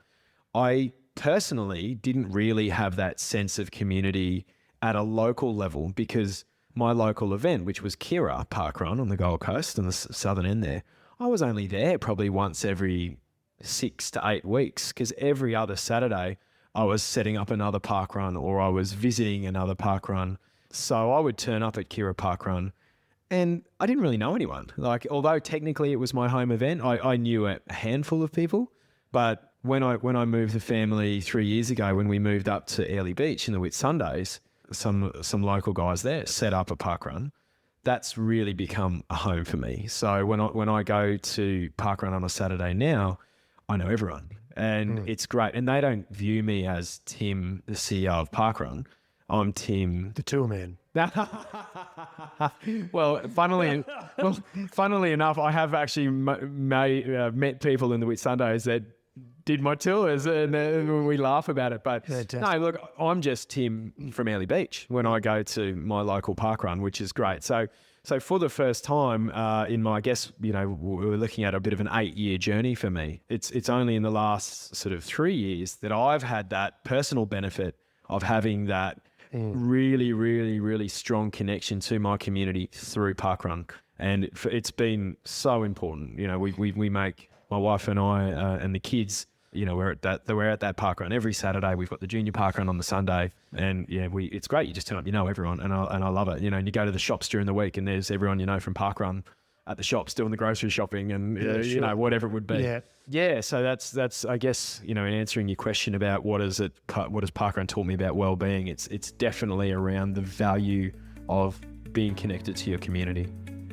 I personally didn't really have that sense of community at a local level, because my local event, which was Kira Parkrun on the Gold Coast and the southern end there, I was only there probably once every 6 to 8 weeks, because every other Saturday I was setting up another parkrun or I was visiting another parkrun. So I would turn up at Kira Parkrun and I didn't really know anyone. Like, although technically it was my home event, I knew a handful of people. But when I moved the family 3 years ago, when we moved up to Airlie Beach in the Whitsundays, some local guys there set up a parkrun. That's really become a home for me. So when I go to parkrun on a Saturday now, I know everyone. And it's great. And they don't view me as Tim, the CEO of parkrun. I'm Tim, The tour man. Well, funnily enough, I have actually met people in the Whitsundays that did my tours, and we laugh about it. But Fantastic. no, look, I'm just Tim from Airlie Beach when I go to my local parkrun, which is great. So for the first time in my, I guess, we're looking at a bit of an 8-year journey for me. It's only in the last sort of 3 years that I've had that personal benefit of having that really, really, really strong connection to my community through parkrun. And it's been so important. We make, my wife and I and the kids, we're at that parkrun every Saturday. We've got the junior parkrun on the Sunday, and it's great. You just turn up, everyone, and I love it. And you go to the shops during the week, and there's everyone from parkrun at the shops doing the grocery shopping, and whatever it would be. Yeah. So that's I guess in answering your question about what has parkrun taught me about well-being, it's definitely around the value of being connected to your community.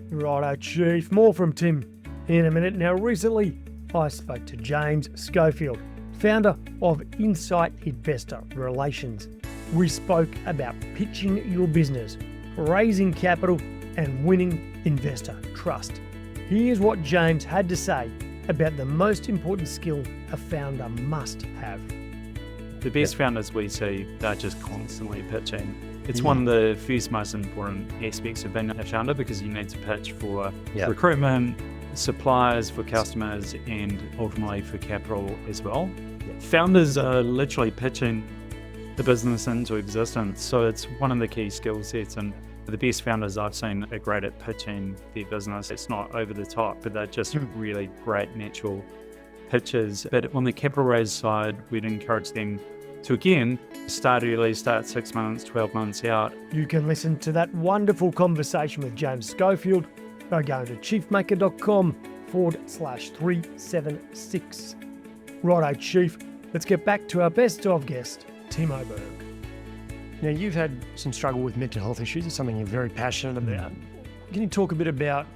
Righto, Chief. More from Tim in a minute. Now, recently I spoke to James Schofield, founder of Insight Investor Relations. We spoke about pitching your business, raising capital, and winning investor trust. Here's what James had to say about the most important skill a founder must have. The best founders we see, they're just constantly pitching. It's one of the first most important aspects of being a founder, because you need to pitch for recruitment, suppliers, for customers, and ultimately for capital as well. Founders are literally pitching the business into existence. So it's one of the key skill sets, and the best founders I've seen are great at pitching their business. It's not over the top, but they're just really great natural pitches. But on the capital raise side, we'd encourage them to, again, start early, start 6 months, 12 months out. You can listen to that wonderful conversation with James Schofield by going to chiefmaker.com/376. Righto, Chief. Let's get back to our best of guest, Tim Oberg. Now, you've had some struggle with mental health issues. It's something you're very passionate about. Can you talk a bit about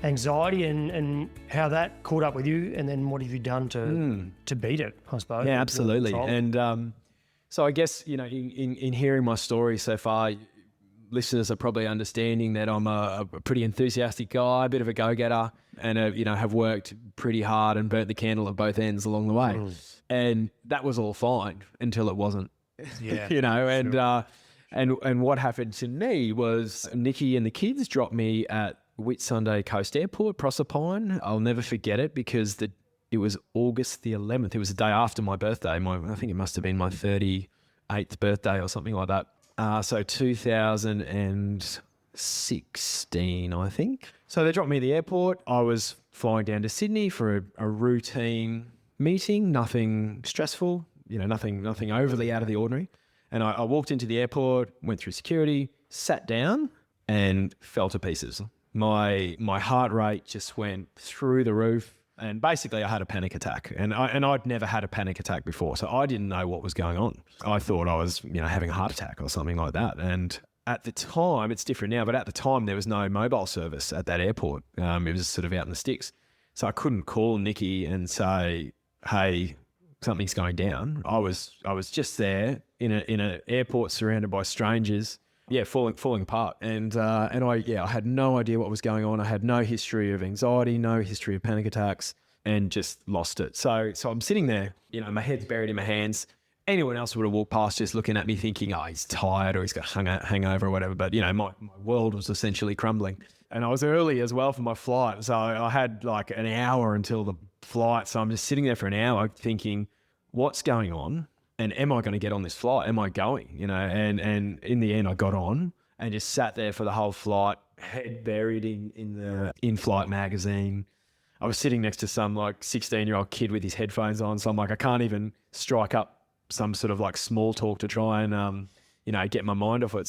anxiety and how that caught up with you, and then what have you done to beat it, I suppose? Yeah, absolutely. And so I guess, in hearing my story so far, listeners are probably understanding that I'm a pretty enthusiastic guy, a bit of a go-getter, and have worked pretty hard and burnt the candle at both ends along the way. And that was all fine until it wasn't. Yeah. And what happened to me was Nikki and the kids dropped me at Whitsunday Coast Airport, Proserpine. I'll never forget it because it was August the 11th. It was the day after my birthday. I think it must have been my 38th birthday or something like that. So 2016, I think. So they dropped me at the airport. I was flying down to Sydney for a routine meeting, nothing stressful, nothing overly out of the ordinary. And I walked into the airport, went through security, sat down and fell to pieces. My heart rate just went through the roof. And basically I had a panic attack, and I'd never had a panic attack before. So I didn't know what was going on. I thought I was, having a heart attack or something like that. And at the time, it's different now, but at the time there was no mobile service at that airport. It was sort of out in the sticks. So I couldn't call Nikki and say, hey, something's going down. I was just there in an airport surrounded by strangers. Yeah, falling apart. And I had no idea what was going on. I had no history of anxiety, no history of panic attacks, and just lost it. So I'm sitting there, my head's buried in my hands. Anyone else would have walked past just looking at me thinking, oh, he's tired or he's got hangover or whatever. But, my world was essentially crumbling. And I was early as well for my flight. So I had like an hour until the flight. So I'm just sitting there for an hour thinking, what's going on? And am I going to get on this flight? Am I going? And in the end, I got on and just sat there for the whole flight, head buried in the in-flight magazine. I was sitting next to some like 16-year-old kid with his headphones on. So I'm like, I can't even strike up some sort of like small talk to try and, get my mind off it.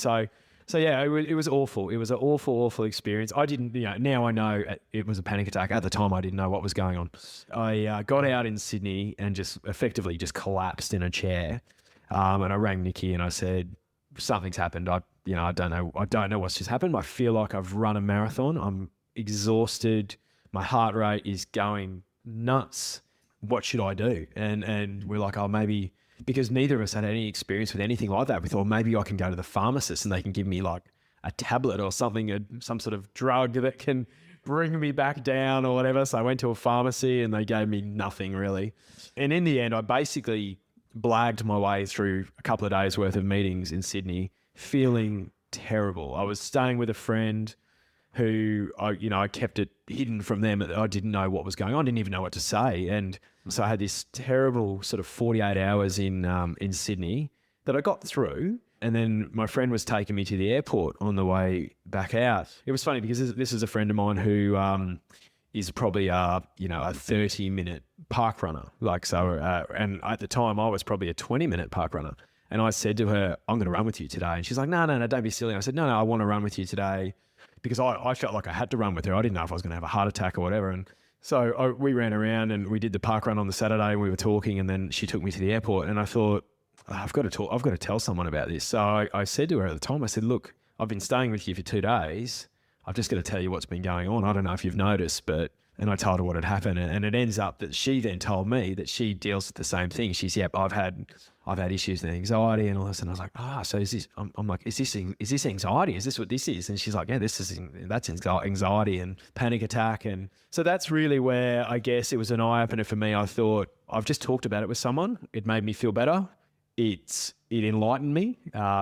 So yeah, it was awful. It was an awful experience. I didn't, now I know it was a panic attack. At the time, I didn't know what was going on. I got out in Sydney and just effectively just collapsed in a chair. And I rang Nikki and I said, something's happened. I don't know what's just happened. I feel like I've run a marathon. I'm exhausted. My heart rate is going nuts. What should I do? And we're like, oh, maybe... Because neither of us had any experience with anything like that. We thought maybe I can go to the pharmacist and they can give me like a tablet or something, some sort of drug that can bring me back down or whatever. So I went to a pharmacy and they gave me nothing really. And in the end, I basically blagged my way through a couple of days worth of meetings in Sydney, feeling terrible. I was staying with a friend who I kept it hidden from them. I didn't know what was going on. I didn't even know what to say. And so I had this terrible sort of 48 hours in Sydney that I got through. And then my friend was taking me to the airport on the way back out. It was funny because this is a friend of mine who is probably a 30-minute park runner. And at the time I was probably a 20-minute park runner. And I said to her, I'm going to run with you today. And she's like, no, don't be silly. I said, no, I want to run with you today. Because I felt like I had to run with her. I didn't know if I was going to have a heart attack or whatever. And so we ran around and we did the park run on the Saturday and we were talking, and then she took me to the airport and I thought, I've got to tell someone about this. So I said to her at the time, I said, look, I've been staying with you for 2 days. I've just got to tell you what's been going on. I don't know if you've noticed, and I told her what had happened. And it ends up that she then told me that she deals with the same thing. She's, I've had issues with anxiety and all this. And I was like, so is this, I'm like, is this anxiety? Is this what this is? And she's like, yeah, that's anxiety and panic attack. And so that's really where I guess it was an eye opener for me. I thought, I've just talked about it with someone. It made me feel better. It enlightened me.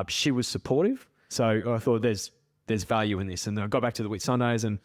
She was supportive. So I thought there's value in this. And I got back to the Whitsundays and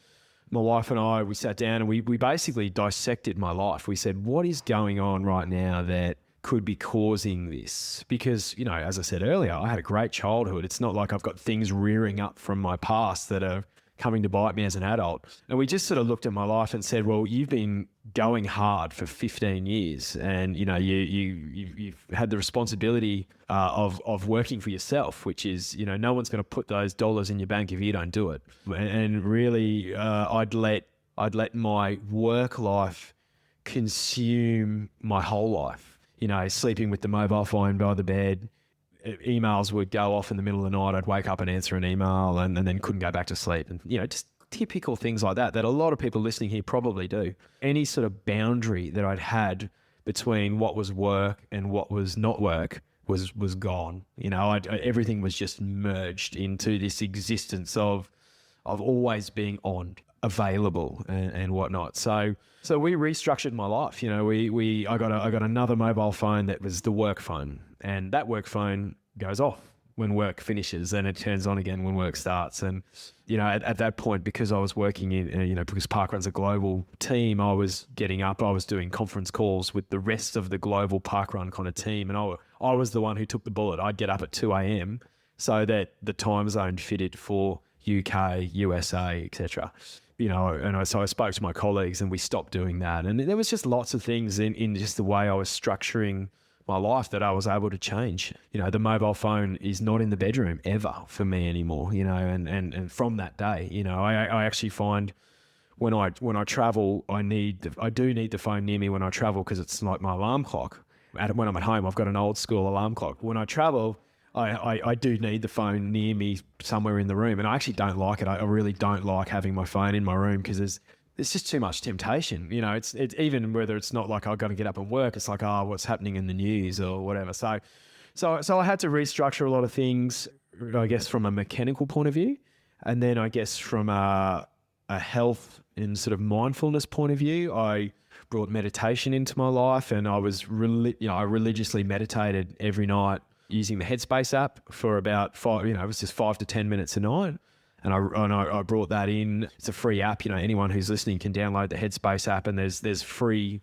my wife and I, we sat down and we basically dissected my life. We said, what is going on right now that could be causing this? Because, as I said earlier, I had a great childhood. It's not like I've got things rearing up from my past that are coming to bite me as an adult. And we just sort of looked at my life and said, well, you've been going hard for 15 years and, you've had the responsibility of working for yourself, which is, no one's going to put those dollars in your bank if you don't do it. And really, I'd let my work life consume my whole life, sleeping with the mobile phone by the bed. Emails would go off in the middle of the night. I'd wake up and answer an email and then couldn't go back to sleep. And, just typical things like that a lot of people listening here probably do. Any sort of boundary that I'd had between what was work and what was not work was gone. Everything was just merged into this existence of always being on, available, and whatnot. So we restructured my life. I got another mobile phone that was the work phone, and that work phone goes off when work finishes, and it turns on again when work starts. And at that point, because I was working in because Parkrun's a global team, I was getting up, I was doing conference calls with the rest of the global Parkrun kind of team, and I was the one who took the bullet. I'd get up at 2 a.m. so that the time zone fitted for UK, USA, etc. So I spoke to my colleagues, and we stopped doing that. And there was just lots of things in just the way I was structuring my life that I was able to change. The mobile phone is not in the bedroom ever for me anymore, and from that day, I actually find when I travel, I do need the phone near me when I travel, because it's like my alarm clock. When I'm at home, I've got an old school alarm clock. When I travel, I do need the phone near me somewhere in the room, and I actually don't like it. I really don't like having my phone in my room, because there's just too much temptation. It's even whether it's not like I've got to get up and work, it's like, what's happening in the news or whatever. So I had to restructure a lot of things, I guess, from a mechanical point of view. And then I guess from a health and sort of mindfulness point of view, I brought meditation into my life, and I was I religiously meditated every night using the Headspace app for about it was just 5 to 10 minutes a night. And I brought that in. It's a free app. Anyone who's listening can download the Headspace app, and there's free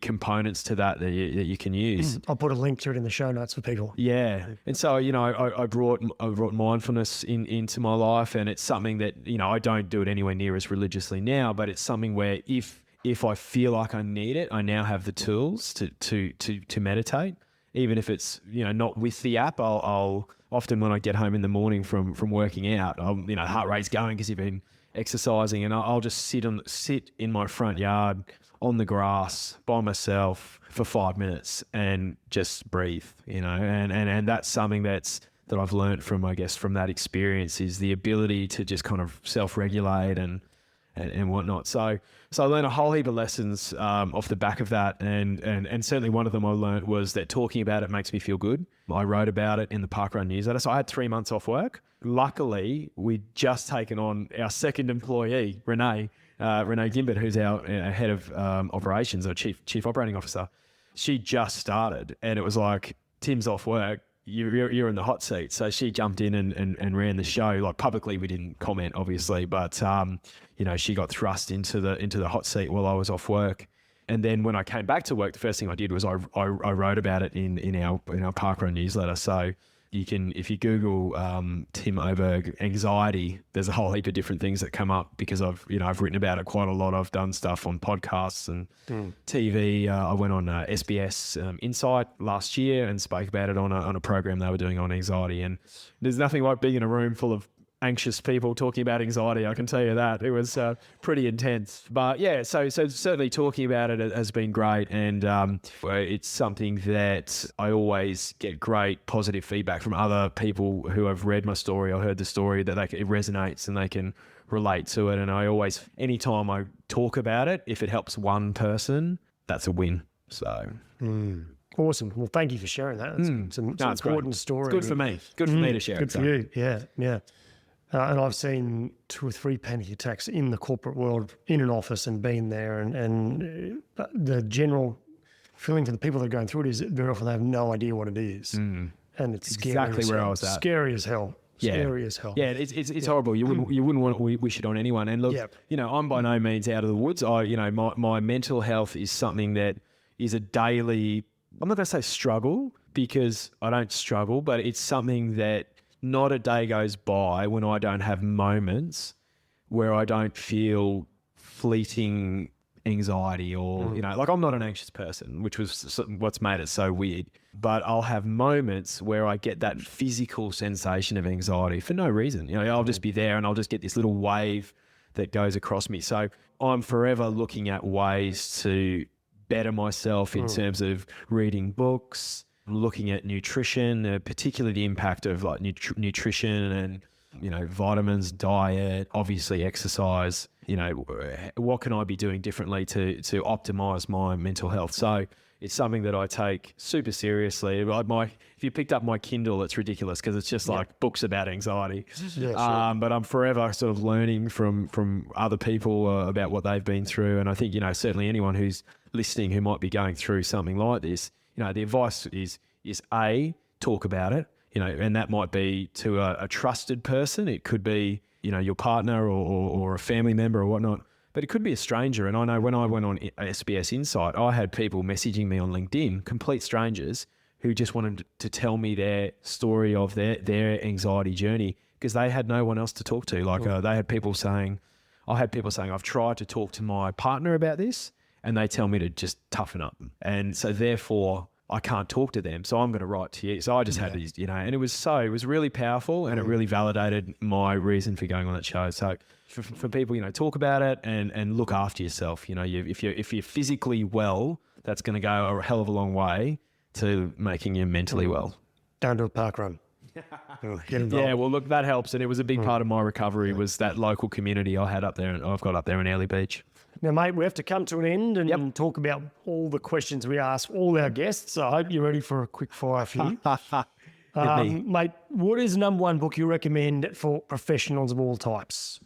components to that you can use. I'll put a link to it in the show notes for people. Yeah, and so I brought mindfulness into my life, and it's something that I don't do it anywhere near as religiously now, but it's something where if I feel like I need it, I now have the tools to meditate. Even if it's not with the app, I'll often when I get home in the morning from working out, heart rate's going because you've been exercising, and I'll just sit in my front yard on the grass by myself for 5 minutes and just breathe, and that's something that I've learned from that experience, is the ability to just kind of self-regulate and whatnot. So I learned a whole heap of lessons off the back of that, and certainly one of them I learned was that talking about it makes me feel good. I wrote about it in the Parkrun newsletter. So I had 3 months off work. Luckily, we'd just taken on our second employee, Renee Gimbert, who's our head of operations, or chief operating officer. She just started, and it was like, Tim's off work, you're in the hot seat. So she jumped in and ran the show. Like, publicly, we didn't comment, obviously, but she got thrust into the hot seat while I was off work. And then when I came back to work, the first thing I did was I wrote about it in our Parkrun newsletter. So you can, if you Google Tim Oberg anxiety, there's a whole heap of different things that come up, because I've written about it quite a lot. I've done stuff on podcasts and TV. I went on SBS Insight last year and spoke about it on a program they were doing on anxiety. And there's nothing like being in a room full of anxious people talking about anxiety, I can tell you that. It was pretty intense. But yeah, so certainly talking about it has been great, and it's something that I always get great positive feedback from other people who have read my story or heard the story, that it resonates and they can relate to it. And I always, anytime I talk about it, if it helps one person, that's a win. So Awesome. Well, thank you for sharing that. It's an important story. It's good for me. Good for me to share. Good for you. Yeah. And I've seen 2 or 3 panic attacks in the corporate world, in an office, and been there. And the general feeling for the people that are going through it is that very often they have no idea what it is. And it's scary. Exactly where I was at. Scary as hell. Yeah. Scary as hell. Yeah, it's horrible. You wouldn't want to wish it on anyone. And look, I'm by no means out of the woods. My mental health is something that is a daily, I'm not going to say struggle, because I don't struggle, but it's something that not a day goes by when I don't have moments where I don't feel fleeting anxiety or, like, I'm not an anxious person, which was what's made it so weird. But I'll have moments where I get that physical sensation of anxiety for no reason. I'll just be there and I'll just get this little wave that goes across me. So I'm forever looking at ways to better myself in terms of reading books, looking at nutrition, particularly the impact of like nutrition and, vitamins, diet, obviously exercise. what can I be doing differently to optimize my mental health? So it's something that I take super seriously. If you picked up my Kindle, it's ridiculous because it's just like books about anxiety. Yeah, sure. But I'm forever sort of learning from other people about what they've been through. And I think, certainly anyone who's listening who might be going through something like this, the advice is A, talk about it, and that might be to a trusted person. It could be, your partner or a family member or whatnot. But it could be a stranger. And I know when I went on SBS Insight, I had people messaging me on LinkedIn, complete strangers, who just wanted to tell me their story of their anxiety journey because they had no one else to talk to. Like I had people saying, I've tried to talk to my partner about this and they tell me to just toughen up. And so therefore I can't talk to them. So I'm going to write to you. So I just had these, and it was really powerful and it really validated my reason for going on that show. So for people, talk about it and look after yourself. If you're physically well, that's going to go a hell of a long way to making you mentally well. Don't do a park run. Get involved. Yeah, well, look, that helps. And it was a big part of my recovery was that local community I had up there. And I've got up there in Airlie Beach. Now, mate, we have to come to an end and talk about all the questions we ask all our guests. So I hope you're ready for a quick fire few. Mate, what is the number one book you recommend for professionals of all types?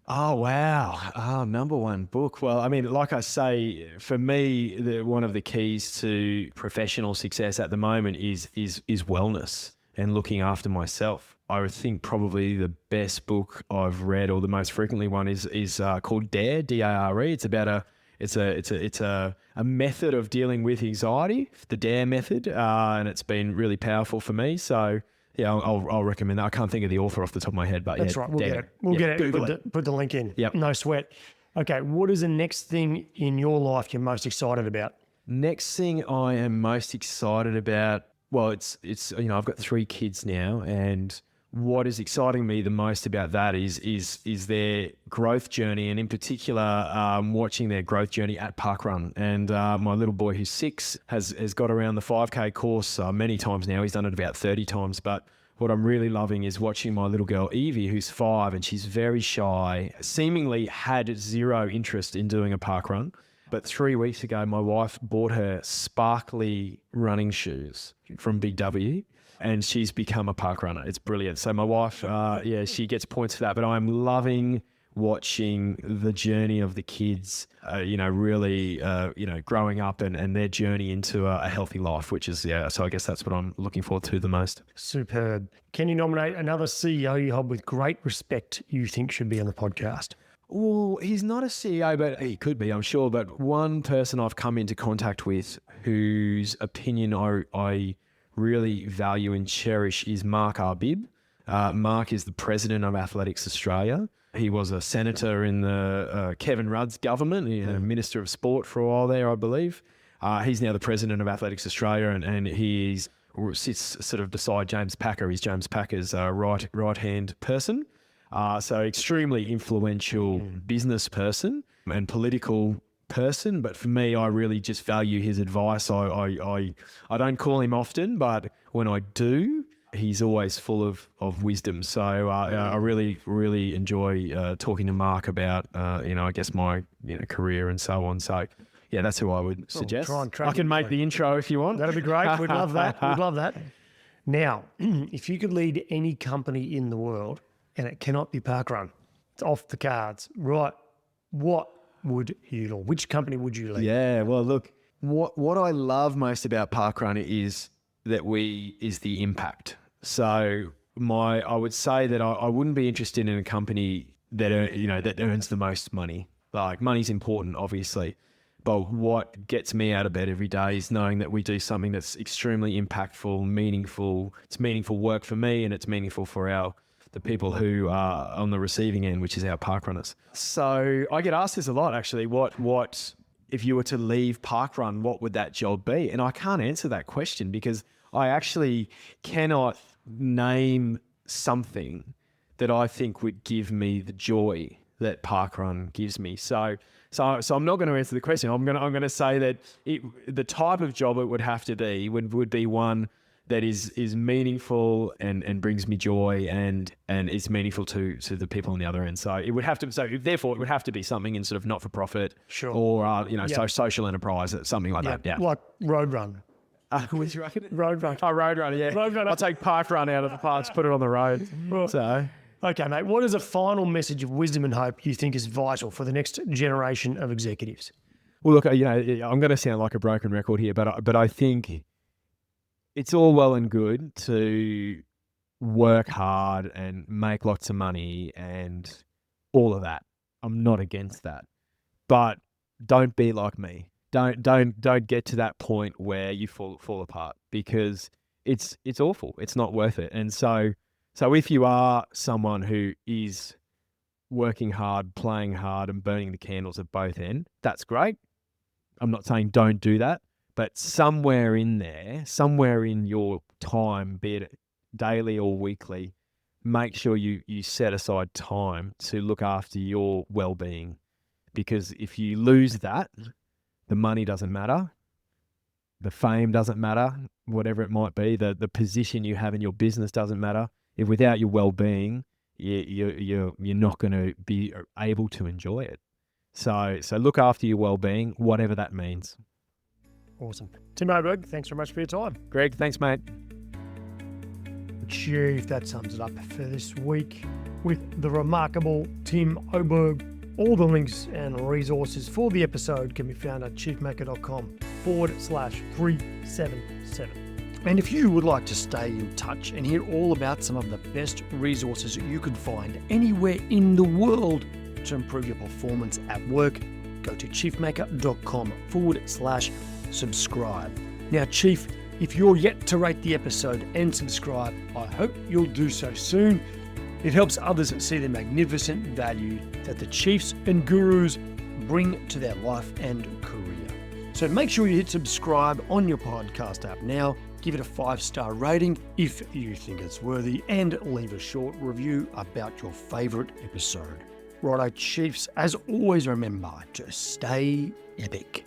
Oh, wow. Oh, number one book. Well, I mean, like I say, for me, one of the keys to professional success at the moment is wellness and looking after myself. I would think probably the best book I've read, or the most frequently one, is called Dare, D-A-R-E. It's about it's a method of dealing with anxiety, the Dare method, and it's been really powerful for me. So yeah, I'll recommend that. I can't think of the author off the top of my head, but that's right. We'll get it. We'll get it. Put the link in. Yep. No sweat. Okay, what is the next thing in your life you're most excited about? Next thing I am most excited about, well, it's I've got 3 kids now, and what is exciting me the most about that is their growth journey, and in particular, watching their growth journey at parkrun. And my little boy, who's 6, has got around the 5K course many times now. He's done it about 30 times. But what I'm really loving is watching my little girl, Evie, who's 5, and she's very shy, seemingly had zero interest in doing a parkrun. But 3 weeks ago, my wife bought her sparkly running shoes from Big W, and she's become a park runner. It's brilliant. So my wife, she gets points for that. But I'm loving watching the journey of the kids, really, growing up and their journey into a healthy life, which is, so I guess that's what I'm looking forward to the most. Superb. Can you nominate another CEO you hold with great respect you think should be on the podcast? Well, he's not a CEO, but he could be, I'm sure. But one person I've come into contact with whose opinion I really value and cherish is Mark Arbib. Mark is the president of Athletics Australia. He was a senator in the Kevin Rudd's government, Minister of Sport for a while there, I believe. He's now the president of Athletics Australia, and he sits sort of beside James Packer. He's James Packer's right-hand person. So extremely influential business person and political person, but for me, I really just value his advice. I don't call him often, but when I do, he's always full of wisdom. So I really enjoy talking to Mark about I guess my career and so on. So yeah, that's who I would suggest. I can make the intro if you want. That'd be great. We'd love that. We'd love that. Now, if you could lead any company in the world, and it cannot be parkrun, it's off the cards, right? What would you lead? Which company would you lead? Yeah, well, look, what I love most about parkrun is the impact. So I would say that I wouldn't be interested in a company that that earns the most money. Like, money's important, obviously, but what gets me out of bed every day is knowing that we do something that's extremely impactful, meaningful. It's meaningful work for me, and it's meaningful for the people who are on the receiving end, which is our parkrunners. So I get asked this a lot, actually. What if you were to leave parkrun, what would that job be? And I can't answer that question because I actually cannot name something that I think would give me the joy that parkrun gives me. So I'm not going to answer the question. I'm going to say that the type of job it would have to be would be one that is meaningful and brings me joy and is meaningful to the people on the other end. So it would have to, therefore it would have to be something in sort of not for profit, Sure, or social enterprise, something like that. Yeah, like road run. Which you reckon? Road run. Oh, road runner, yeah. Road runner. I'll take parkrun out of the parks, put it on the road. So, Okay, mate. What is a final message of wisdom and hope you think is vital for the next generation of executives? well, look, I'm going to sound like a broken record here, but I think it's all well and good to work hard and make lots of money and all of that. I'm not against that, but don't be like me. Don't get to that point where you fall apart, because it's awful. It's not worth it. And so if you are someone who is working hard, playing hard, and burning the candles at both ends, that's great. I'm not saying don't do that, but somewhere in there, somewhere in your time, be it daily or weekly, make sure you set aside time to look after your well-being, because if you lose that, the money doesn't matter, the fame doesn't matter, whatever it might be, the position you have in your business doesn't matter. If without your well-being, you're not going to be able to enjoy it. So look after your well-being, whatever that means. Awesome. Tim Oberg, thanks very much for your time. Greg, thanks, mate. Chief, that sums it up for this week with the remarkable Tim Oberg. All the links and resources for the episode can be found at chiefmaker.com/377. And if you would like to stay in touch and hear all about some of the best resources you can find anywhere in the world to improve your performance at work, go to chiefmaker.com/subscribe. Now, Chief, if you're yet to rate the episode and subscribe, I hope you'll do so soon. It helps others see the magnificent value that the chiefs and gurus bring to their life and career. So make sure you hit subscribe on your podcast app now, give it a 5-star rating if you think it's worthy, and leave a short review about your favourite episode. Righto, Chiefs, as always, remember to stay epic.